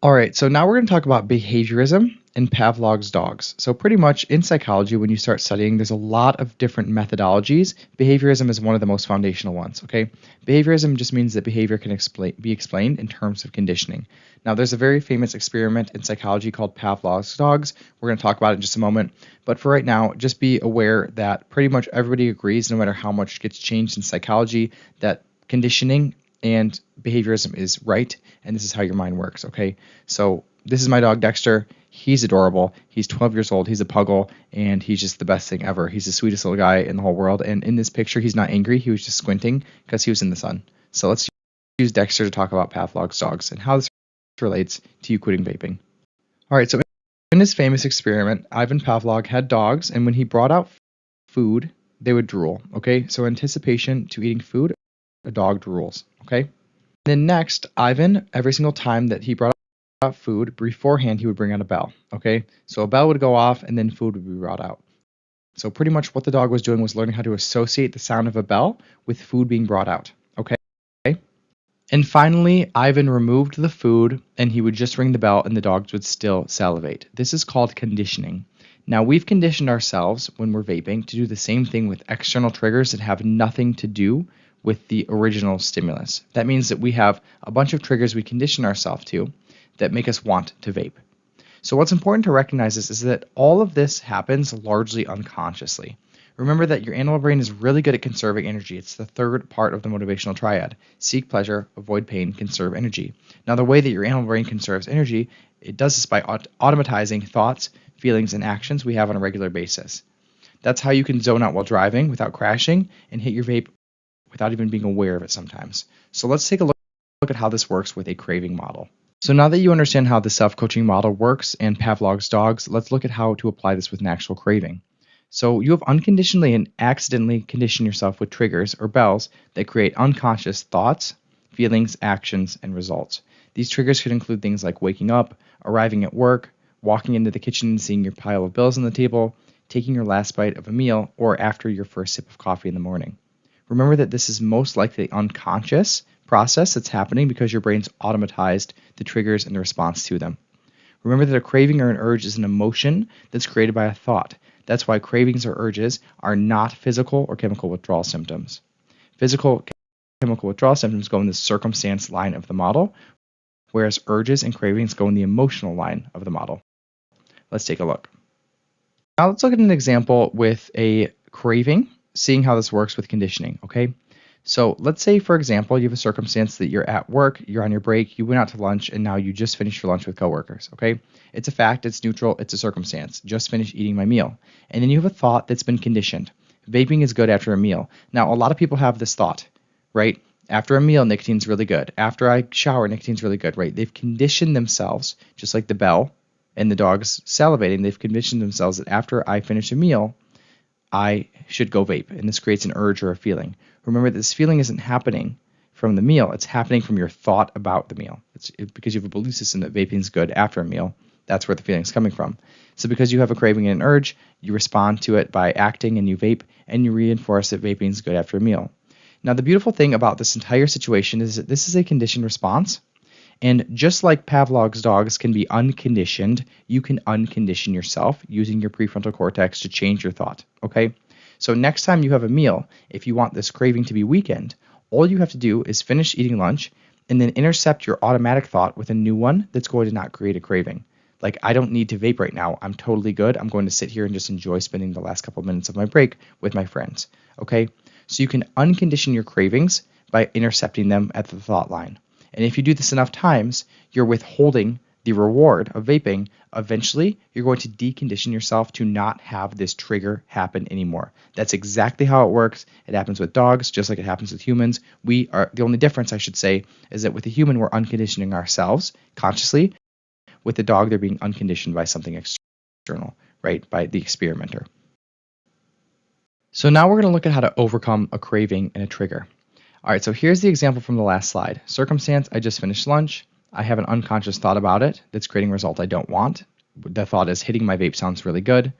All right, so now we're going to talk about behaviorism and Pavlov's dogs. So pretty much in psychology, when you start studying, there's a lot of different methodologies. Behaviorism is one of the most foundational ones, okay? Behaviorism just means that behavior can be explained in terms of conditioning. Now, there's a very famous experiment in psychology called Pavlov's dogs. We're going to talk about it in just a moment. But for right now, just be aware that pretty much everybody agrees, no matter how much gets changed in psychology, that conditioning and behaviorism is right, and this is how your mind works, okay? So this is my dog Dexter. He's adorable. He's 12 years old. He's a puggle, and he's just the best thing ever. He's the sweetest little guy in the whole world, and in this picture, he's not angry. He was just squinting because he was in the sun. So let's use Dexter to talk about Pavlov's dogs and how this relates to you quitting vaping. All right, so in this famous experiment, Ivan Pavlov had dogs, and when he brought out food, they would drool, okay? So anticipation to eating food, a dog drools, okay? Then next, Ivan, every single time that he brought out food, beforehand he would bring out a bell, okay? So a bell would go off and then food would be brought out. So pretty much what the dog was doing was learning how to associate the sound of a bell with food being brought out, okay? And finally, Ivan removed the food and he would just ring the bell and the dogs would still salivate. This is called conditioning. Now, we've conditioned ourselves when we're vaping to do the same thing with external triggers that have nothing to do with the original stimulus. That means that we have a bunch of triggers we condition ourselves to that make us want to vape. So what's important to recognize is that all of this happens largely unconsciously. Remember that your animal brain is really good at conserving energy. It's the third part of the motivational triad. Seek pleasure, avoid pain, conserve energy. Now, the way that your animal brain conserves energy, it does this by automatizing thoughts, feelings, and actions we have on a regular basis. That's how you can zone out while driving without crashing and hit your vape without even being aware of it sometimes. So let's take a look at how this works with a craving model. So now that you understand how the self-coaching model works and Pavlov's dogs, let's look at how to apply this with an actual craving. So you have unconditionally and accidentally conditioned yourself with triggers or bells that create unconscious thoughts, feelings, actions, and results. These triggers could include things like waking up, arriving at work, walking into the kitchen and seeing your pile of bills on the table, taking your last bite of a meal, or after your first sip of coffee in the morning. Remember that this is most likely unconscious process that's happening because your brain's automatized the triggers and the response to them. Remember that a craving or an urge is an emotion that's created by a thought, That's why cravings or urges are not physical or chemical withdrawal symptoms. Physical chemical withdrawal symptoms go in the circumstance line of the model, whereas urges and cravings go in the emotional line of the model. Let's take a look. Now let's look at an example with a craving, seeing how this works with conditioning, okay? So let's say, for example, you have a circumstance that you're at work, you're on your break, you went out to lunch, and now you just finished your lunch with coworkers, okay? It's a fact, it's neutral, it's a circumstance. Just finished eating my meal. And then you have a thought that's been conditioned. Vaping is good after a meal. Now, a lot of people have this thought, right? After a meal, nicotine's really good. After I shower, nicotine's really good, right? They've conditioned themselves, just like the bell and the dog's salivating, they've conditioned themselves that after I finish a meal, I should go vape. And this creates an urge or a feeling. Remember, this feeling isn't happening from the meal. It's happening from your thought about the meal. It's because you have a belief system that vaping is good after a meal. That's where the feeling is coming from. So because you have a craving and an urge, you respond to it by acting and you vape, and you reinforce that vaping is good after a meal. Now, the beautiful thing about this entire situation is that this is a conditioned response. And just like Pavlov's dogs can be unconditioned, you can uncondition yourself using your prefrontal cortex to change your thought, okay? So next time you have a meal, if you want this craving to be weakened, all you have to do is finish eating lunch and then intercept your automatic thought with a new one that's going to not create a craving. Like, I don't need to vape right now. I'm totally good. I'm going to sit here and just enjoy spending the last couple of minutes of my break with my friends, okay? So you can uncondition your cravings by intercepting them at the thought line. And if you do this enough times, you're withholding the reward of vaping. Eventually, you're going to decondition yourself to not have this trigger happen anymore. That's exactly how it works. It happens with dogs, just like it happens with humans. The only difference, I should say, is that with a human, we're unconditioning ourselves consciously. With the dog, they're being unconditioned by something external, right? By the experimenter. So now we're going to look at how to overcome a craving and a trigger. All right, so here's the example from the last slide. Circumstance, I just finished lunch. I have an unconscious thought about it that's creating a result I don't want. The thought is hitting my vape sounds really good.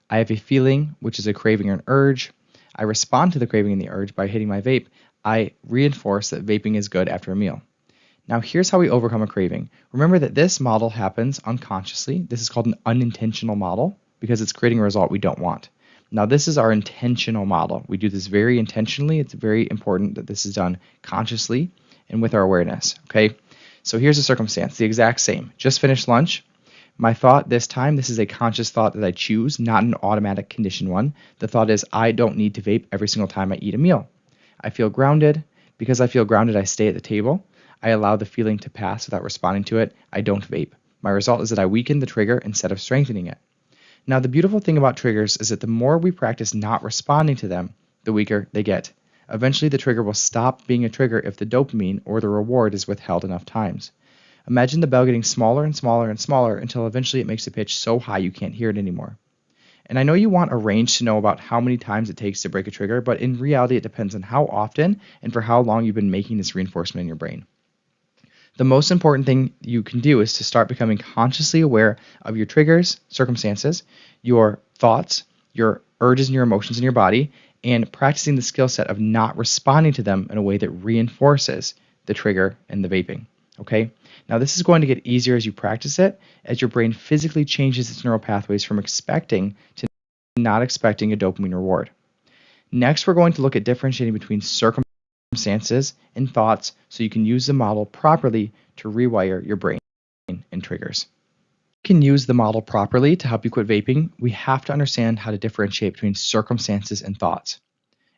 I have a feeling, which is a craving or an urge. I respond to the craving and the urge by hitting my vape. I reinforce that vaping is good after a meal. Now here's how we overcome a craving. Remember that this model happens unconsciously. This is called an unintentional model because it's creating a result we don't want. Now this is our intentional model. We do this very intentionally. It's very important that this is done consciously and with our awareness, okay? So here's the circumstance, the exact same. Just finished lunch. My thought this time, this is a conscious thought that I choose, not an automatic conditioned one. The thought is, I don't need to vape every single time I eat a meal. I feel grounded. Because I feel grounded, I stay at the table. I allow the feeling to pass without responding to it. I don't vape. My result is that I weaken the trigger instead of strengthening it. Now, the beautiful thing about triggers is that the more we practice not responding to them, the weaker they get. Eventually, the trigger will stop being a trigger if the dopamine or the reward is withheld enough times. Imagine the bell getting smaller and smaller and smaller until eventually it makes a pitch so high you can't hear it anymore. And I know you want a range to know about how many times it takes to break a trigger, but in reality, it depends on how often and for how long you've been making this reinforcement in your brain. The most important thing you can do is to start becoming consciously aware of your triggers, circumstances, your thoughts, your urges and your emotions in your body, and practicing the skill set of not responding to them in a way that reinforces the trigger and the vaping. Okay? Now, this is going to get easier as you practice it, as your brain physically changes its neural pathways from expecting to not expecting a dopamine reward. Next, we're going to look at differentiating between circumstances and thoughts so you can use the model properly to rewire your brain and triggers. You can use the model properly to help you quit vaping. We have to understand how to differentiate between circumstances and thoughts.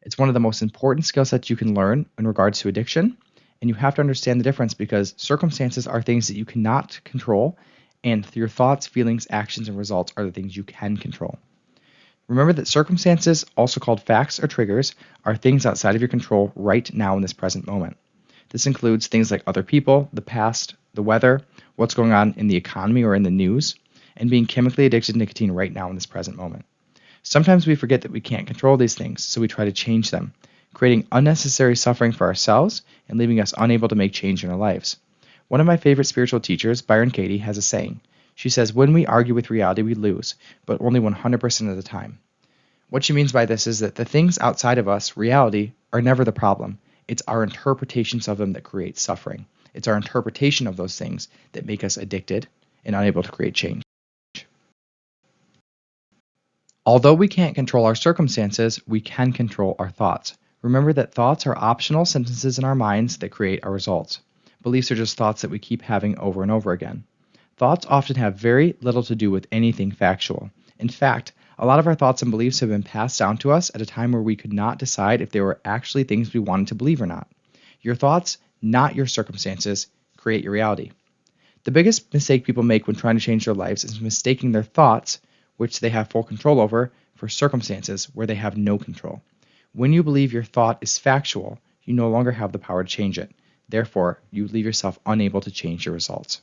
It's one of the most important skill sets you can learn in regards to addiction, and you have to understand the difference because circumstances are things that you cannot control, and your thoughts, feelings, actions, and results are the things you can control. Remember that circumstances, also called facts or triggers, are things outside of your control right now in this present moment. This includes things like other people, the past, the weather, what's going on in the economy or in the news, and being chemically addicted to nicotine right now in this present moment. Sometimes we forget that we can't control these things, so we try to change them, creating unnecessary suffering for ourselves and leaving us unable to make change in our lives. One of my favorite spiritual teachers, Byron Katie, has a saying. She says, when we argue with reality, we lose, but only 100% of the time. What she means by this is that the things outside of us, reality, are never the problem. It's our interpretations of them that create suffering. It's our interpretation of those things that make us addicted and unable to create change. Although we can't control our circumstances, we can control our thoughts. Remember that thoughts are optional sentences in our minds that create our results. Beliefs are just thoughts that we keep having over and over again. Thoughts often have very little to do with anything factual. In fact, a lot of our thoughts and beliefs have been passed down to us at a time where we could not decide if they were actually things we wanted to believe or not. Your thoughts, not your circumstances, create your reality. The biggest mistake people make when trying to change their lives is mistaking their thoughts, which they have full control over, for circumstances where they have no control. When you believe your thought is factual, you no longer have the power to change it. Therefore, you leave yourself unable to change your results.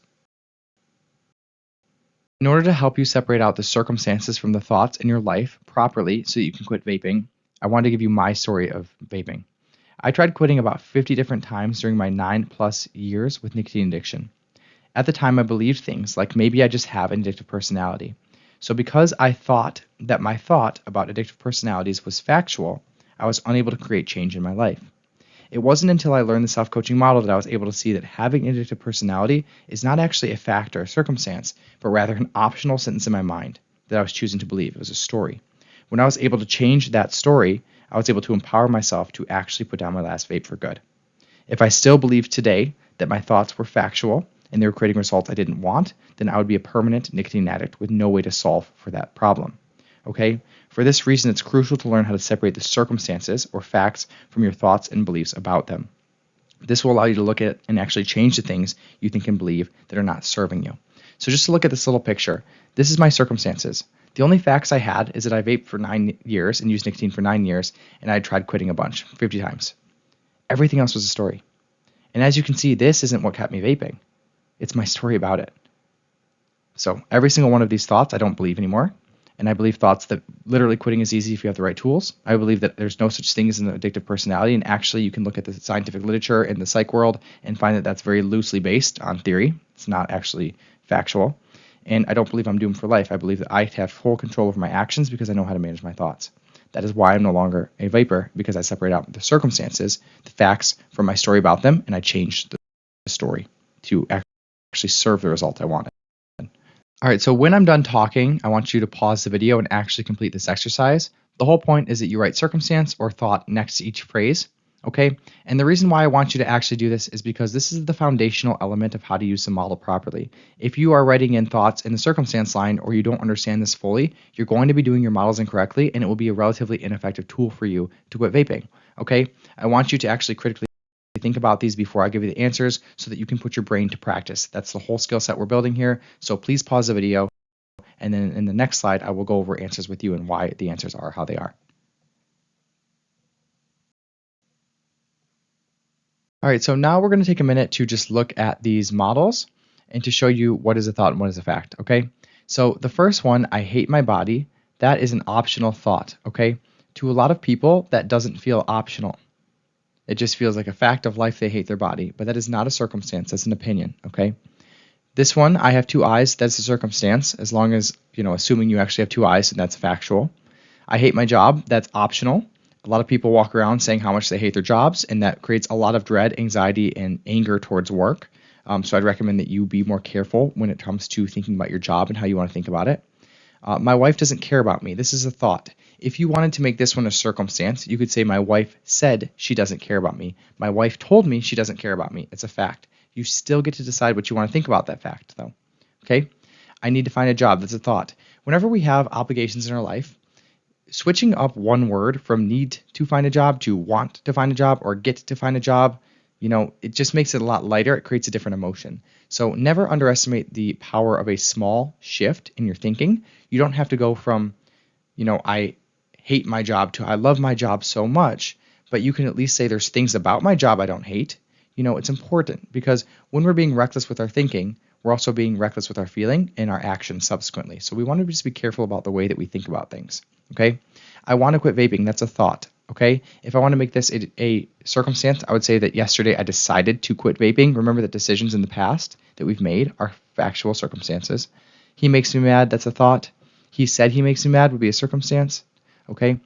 In order to help you separate out the circumstances from the thoughts in your life properly so that you can quit vaping, I want to give you my story of vaping. I tried quitting about 50 different times during my 9+ years with nicotine addiction. At the time, I believed things like maybe I just have an addictive personality. So because I thought that my thought about addictive personalities was factual, I was unable to create change in my life. It wasn't until I learned the self-coaching model that I was able to see that having an addictive personality is not actually a fact or a circumstance, but rather an optional sentence in my mind that I was choosing to believe. It was a story. When I was able to change that story, I was able to empower myself to actually put down my last vape for good. If I still believed today that my thoughts were factual and they were creating results I didn't want, then I would be a permanent nicotine addict with no way to solve for that problem. Okay? For this reason, it's crucial to learn how to separate the circumstances or facts from your thoughts and beliefs about them. This will allow you to look at and actually change the things you think and believe that are not serving you. So just to look at this little picture, this is my circumstances. The only facts I had is that I vaped for 9 years and used nicotine for 9 years, and I tried quitting a bunch, 50 times. Everything else was a story. And as you can see, this isn't what kept me vaping. It's my story about it. So every single one of these thoughts I don't believe anymore. And I believe thoughts that literally quitting is easy if you have the right tools. I believe that there's no such thing as an addictive personality. And actually, you can look at the scientific literature in the psych world and find that that's very loosely based on theory. It's not actually factual. And I don't believe I'm doomed for life. I believe that I have full control over my actions because I know how to manage my thoughts. That is why I'm no longer a vapor, because I separate out the circumstances, the facts from my story about them, and I change the story to actually serve the result I wanted. All right, so when I'm done talking, I want you to pause the video and actually complete this exercise. The whole point is that you write circumstance or thought next to each phrase, okay? And the reason why I want you to actually do this is because this is the foundational element of how to use the model properly. If you are writing in thoughts in the circumstance line or you don't understand this fully, you're going to be doing your models incorrectly and it will be a relatively ineffective tool for you to quit vaping, okay? I want you to actually critically think about these before I give you the answers so that you can put your brain to practice. That's the whole skill set we're building here. So please pause the video, and then in the next slide, I will go over answers with you and why the answers are how they are. All right, so now we're going to take a minute to just look at these models and to show you what is a thought and what is a fact, okay? So the first one, I hate my body, that is an optional thought, okay? To a lot of people, that doesn't feel optional. It just feels like a fact of life they hate their body, but that is not a circumstance, that's an opinion, okay? This one, I have 2 eyes, that's a circumstance, as long as, assuming you actually have 2 eyes, and that's factual. I hate my job, that's optional. A lot of people walk around saying how much they hate their jobs, and that creates a lot of dread, anxiety, and anger towards work. So I'd recommend that you be more careful when it comes to thinking about your job and how you want to think about it. My wife doesn't care about me. This is a thought. If you wanted to make this one a circumstance, you could say my wife said she doesn't care about me. My wife told me she doesn't care about me. It's a fact. You still get to decide what you want to think about that fact, though. Okay? I need to find a job. That's a thought. Whenever we have obligations in our life, switching up one word from need to find a job to want to find a job or get to find a job, it just makes it a lot lighter. It creates a different emotion. So never underestimate the power of a small shift in your thinking. You don't have to go from, I hate my job to I love my job so much, but you can at least say there's things about my job I don't hate. It's important because when we're being reckless with our thinking, we're also being reckless with our feeling and our actions subsequently. So we want to just be careful about the way that we think about things. Okay? I want to quit vaping. That's a thought. Okay? If I want to make this a circumstance, I would say that yesterday I decided to quit vaping. Remember that decisions in the past that we've made are factual circumstances. He makes me mad. That's a thought. He said he makes me mad would be a circumstance. Okay?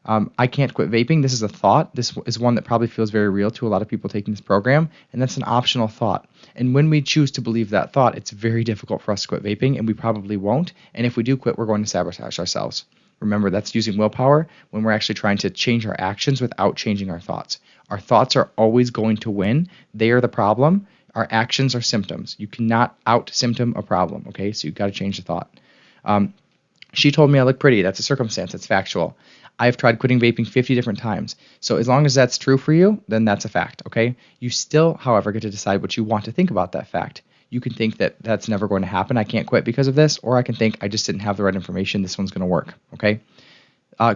I can't quit vaping. This is a thought. This is one that probably feels very real to a lot of people taking this program, and that's an optional thought. And when we choose to believe that thought, it's very difficult for us to quit vaping, and we probably won't. And if we do quit, we're going to sabotage ourselves. Remember, that's using willpower when we're actually trying to change our actions without changing our thoughts. Our thoughts are always going to win. They are the problem. Our actions are symptoms. You cannot out-symptom a problem, okay? So you've got to change the thought. She told me I look pretty. That's a circumstance. That's factual. I've tried quitting vaping 50 different times. So as long as that's true for you, then that's a fact, okay? You still, however, get to decide what you want to think about that fact. You can think that that's never going to happen. I can't quit because of this, or I can think I just didn't have the right information. This one's going to work, okay?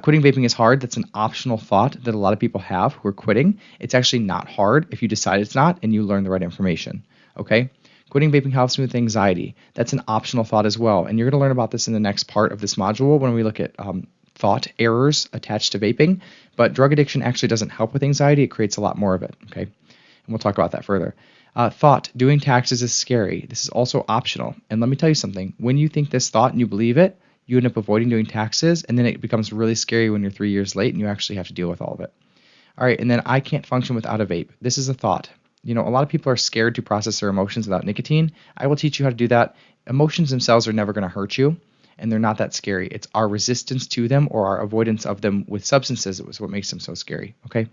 Quitting vaping is hard. That's an optional thought that a lot of people have who are quitting. It's actually not hard if you decide it's not and you learn the right information, okay? Quitting vaping helps me with anxiety. That's an optional thought as well. And you're going to learn about this in the next part of this module when we look at thought errors attached to vaping. But drug addiction actually doesn't help with anxiety. It creates a lot more of it, okay? And we'll talk about that further. Thought, doing taxes is scary. This is also optional. And let me tell you something. When you think this thought and you believe it, you end up avoiding doing taxes, and then it becomes really scary when you're 3 years late and you actually have to deal with all of it. All right, and then I can't function without a vape. This is a thought. You know, a lot of people are scared to process their emotions without nicotine. I will teach you how to do that. Emotions themselves are never going to hurt you, and they're not that scary. It's our resistance to them or our avoidance of them with substances that was what makes them so scary, okay?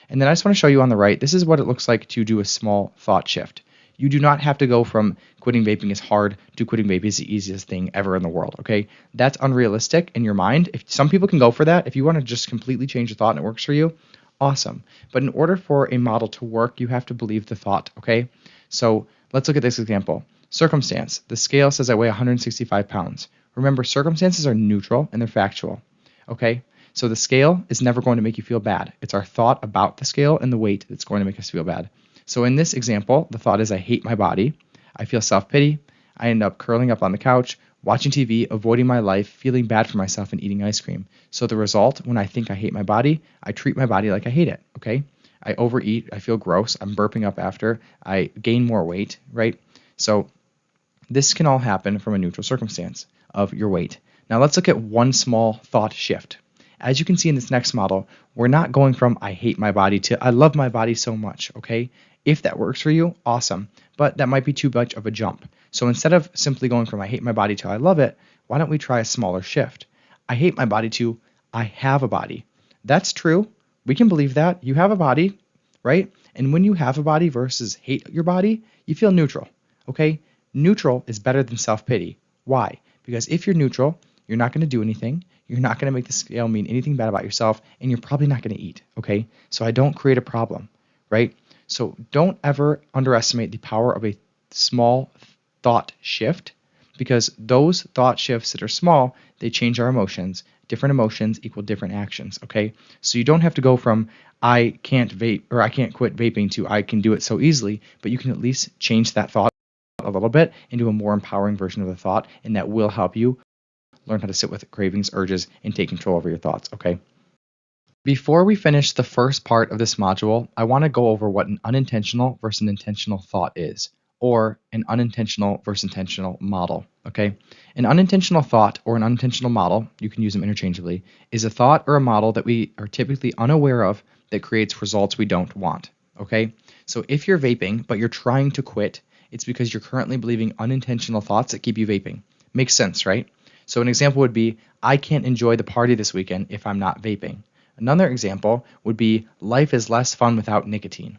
And then I just want to show you on the right, this is what it looks like to do a small thought shift. You do not have to go from quitting vaping is hard to quitting vaping is the easiest thing ever in the world, okay? That's unrealistic in your mind. If some people can go for that, if you want to just completely change the thought and it works for you, awesome. But in order for a model to work, you have to believe the thought, okay? So let's look at this example. Circumstance. The scale says I weigh 165 pounds. Remember, circumstances are neutral and they're factual, okay? So the scale is never going to make you feel bad. It's our thought about the scale and the weight that's going to make us feel bad. So in this example, the thought is I hate my body. I feel self-pity. I end up curling up on the couch, watching TV, avoiding my life, feeling bad for myself, and eating ice cream. So the result, when I think I hate my body, I treat my body like I hate it, okay? I overeat. I feel gross. I'm burping up after. I gain more weight, right? So this can all happen from a neutral circumstance of your weight. Now let's look at one small thought shift. As you can see in this next model, we're not going from I hate my body to I love my body so much, okay? If that works for you, awesome. But that might be too much of a jump. So instead of simply going from I hate my body to I love it, why don't we try a smaller shift? I hate my body to I have a body. That's true. We can believe that. You have a body, right? And when you have a body versus hate your body, you feel neutral, okay? Neutral is better than self-pity. Why? Because if you're neutral, you're not going to do anything. You're not going to make the scale mean anything bad about yourself, and you're probably not going to eat, okay? So I don't create a problem, right? So don't ever underestimate the power of a small thought shift, because those thought shifts that are small, they change our emotions. Different emotions equal different actions, okay? So you don't have to go from I can't vape or I can't quit vaping to I can do it so easily, but you can at least change that thought a little bit into a more empowering version of the thought, and that will help you learn how to sit with cravings, urges, and take control over your thoughts, okay? Before we finish the first part of this module, I want to go over what an unintentional versus an intentional thought is, or an unintentional versus intentional model, okay? An unintentional thought or an unintentional model, you can use them interchangeably, is a thought or a model that we are typically unaware of that creates results we don't want, okay? So if you're vaping, but you're trying to quit, it's because you're currently believing unintentional thoughts that keep you vaping. Makes sense, right? So an example would be, I can't enjoy the party this weekend if I'm not vaping. Another example would be, life is less fun without nicotine.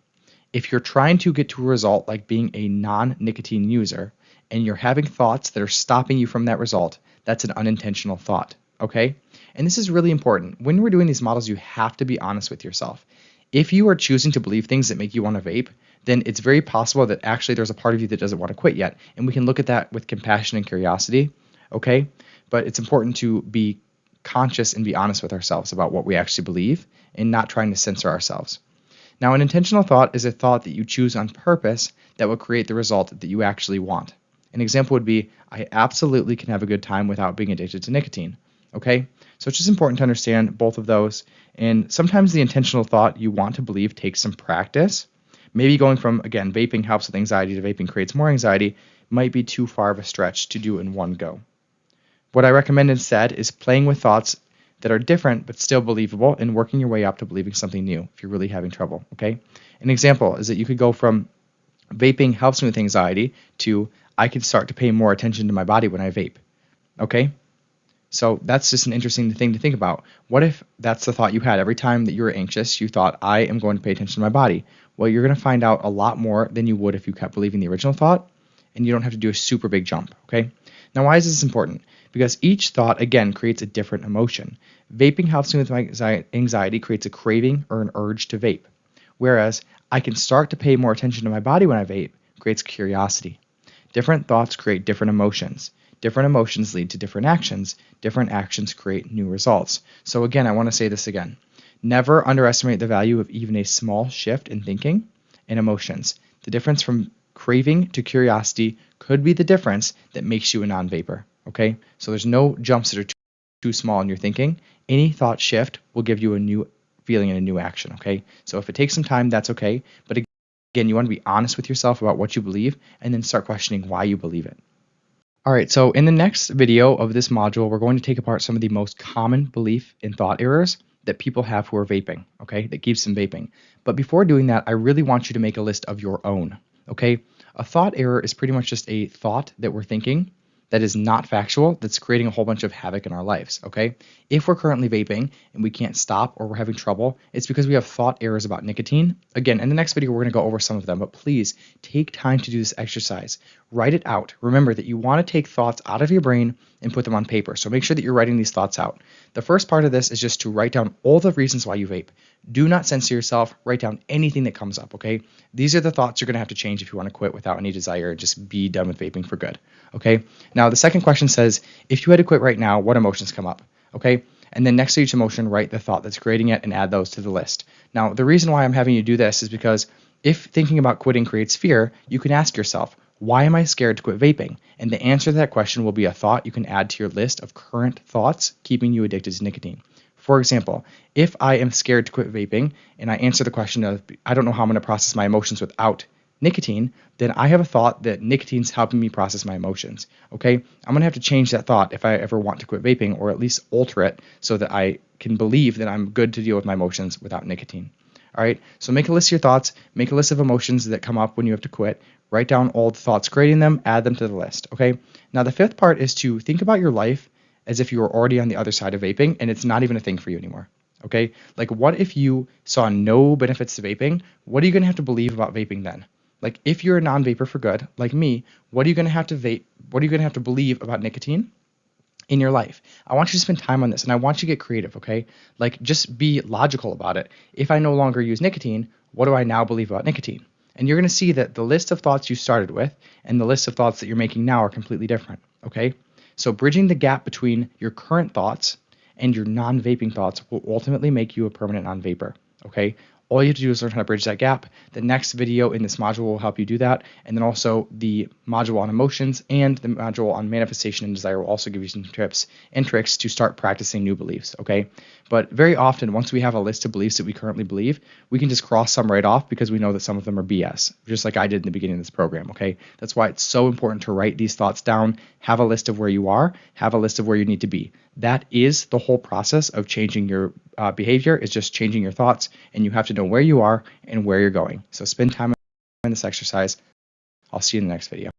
If you're trying to get to a result like being a non-nicotine user, and you're having thoughts that are stopping you from that result, that's an unintentional thought, okay? And this is really important. When we're doing these models, you have to be honest with yourself. If you are choosing to believe things that make you want to vape, then it's very possible that actually there's a part of you that doesn't want to quit yet. And we can look at that with compassion and curiosity, okay? But it's important to be conscious and be honest with ourselves about what we actually believe and not trying to censor ourselves. Now, an intentional thought is a thought that you choose on purpose that will create the result that you actually want. An example would be, I absolutely can have a good time without being addicted to nicotine. Okay? So it's just important to understand both of those. And sometimes the intentional thought you want to believe takes some practice. Maybe going from, again, vaping helps with anxiety to vaping creates more anxiety might be too far of a stretch to do in one go. What I recommend instead is playing with thoughts that are different but still believable and working your way up to believing something new if you're really having trouble, okay? An example is that you could go from vaping helps me with anxiety to I could start to pay more attention to my body when I vape, okay? So that's just an interesting thing to think about. What if that's the thought you had every time that you were anxious? You thought, I am going to pay attention to my body. Well, you're going to find out a lot more than you would if you kept believing the original thought, and you don't have to do a super big jump, okay? Now, why is this important? Because each thought, again, creates a different emotion. Vaping helps me with my anxiety, creates a craving or an urge to vape. Whereas I can start to pay more attention to my body when I vape, creates curiosity. Different thoughts create different emotions. Different emotions lead to different actions. Different actions create new results. So again, I want to say this again. Never underestimate the value of even a small shift in thinking and emotions. The difference from craving to curiosity could be the difference that makes you a non-vapor. Okay? So there's no jumps that are too small in your thinking. Any thought shift will give you a new feeling and a new action. Okay? So if it takes some time, that's okay. But again, you want to be honest with yourself about what you believe and then start questioning why you believe it. All right, so in the next video of this module, we're going to take apart some of the most common belief and thought errors that people have who are vaping, okay, that keeps them vaping. But before doing that, I really want you to make a list of your own, okay? A thought error is pretty much just a thought that we're thinking that is not factual, that's creating a whole bunch of havoc in our lives, okay? If we're currently vaping and we can't stop or we're having trouble, it's because we have thought errors about nicotine. Again, in the next video, we're going to go over some of them, but please take time to do this exercise. Write it out. Remember that you want to take thoughts out of your brain and put them on paper, so make sure that you're writing these thoughts out. The first part of this is just to write down all the reasons why you vape. Do not censor yourself. Write down anything that comes up, okay? These are the thoughts you're going to have to change if you want to quit without any desire. Just be done with vaping for good, okay? Now, the second question says, if you had to quit right now, what emotions come up, okay? And then next to each emotion, write the thought that's creating it and add those to the list. Now, the reason why I'm having you do this is because if thinking about quitting creates fear, you can ask yourself, why am I scared to quit vaping? And the answer to that question will be a thought you can add to your list of current thoughts keeping you addicted to nicotine. For example, if I am scared to quit vaping and I answer the question of, I don't know how I'm going to process my emotions without nicotine, then I have a thought that nicotine's helping me process my emotions. Okay? I'm going to have to change that thought if I ever want to quit vaping, or at least alter it so that I can believe that I'm good to deal with my emotions without nicotine. All right? So make a list of your thoughts, make a list of emotions that come up when you have to quit, write down all the thoughts creating them, add them to the list. Okay? Now, the fifth part is to think about your life as if you were already on the other side of vaping and it's not even a thing for you anymore. Okay? Like, what if you saw no benefits to vaping? What are you going to have to believe about vaping then? Like, if you're a non-vapor for good, like me, what are you going to have to vape? What are you going to have to believe about nicotine in your life? I want you to spend time on this, and I want you to get creative, okay? Like, just be logical about it. If I no longer use nicotine, what do I now believe about nicotine? And you're going to see that the list of thoughts you started with and the list of thoughts that you're making now are completely different, okay? So bridging the gap between your current thoughts and your non-vaping thoughts will ultimately make you a permanent non-vapor, okay? All you have to do is learn how to bridge that gap. The next video in this module will help you do that. And then also the module on emotions and the module on manifestation and desire will also give you some tips and tricks to start practicing new beliefs, okay? But very often, once we have a list of beliefs that we currently believe, we can just cross some right off because we know that some of them are BS, just like I did in the beginning of this program, okay? That's why it's so important to write these thoughts down, have a list of where you are, have a list of where you need to be. That is the whole process of changing your behavior, is just changing your thoughts, and you have to know where you are and where you're going. So spend time on this exercise. I'll see you in the next video.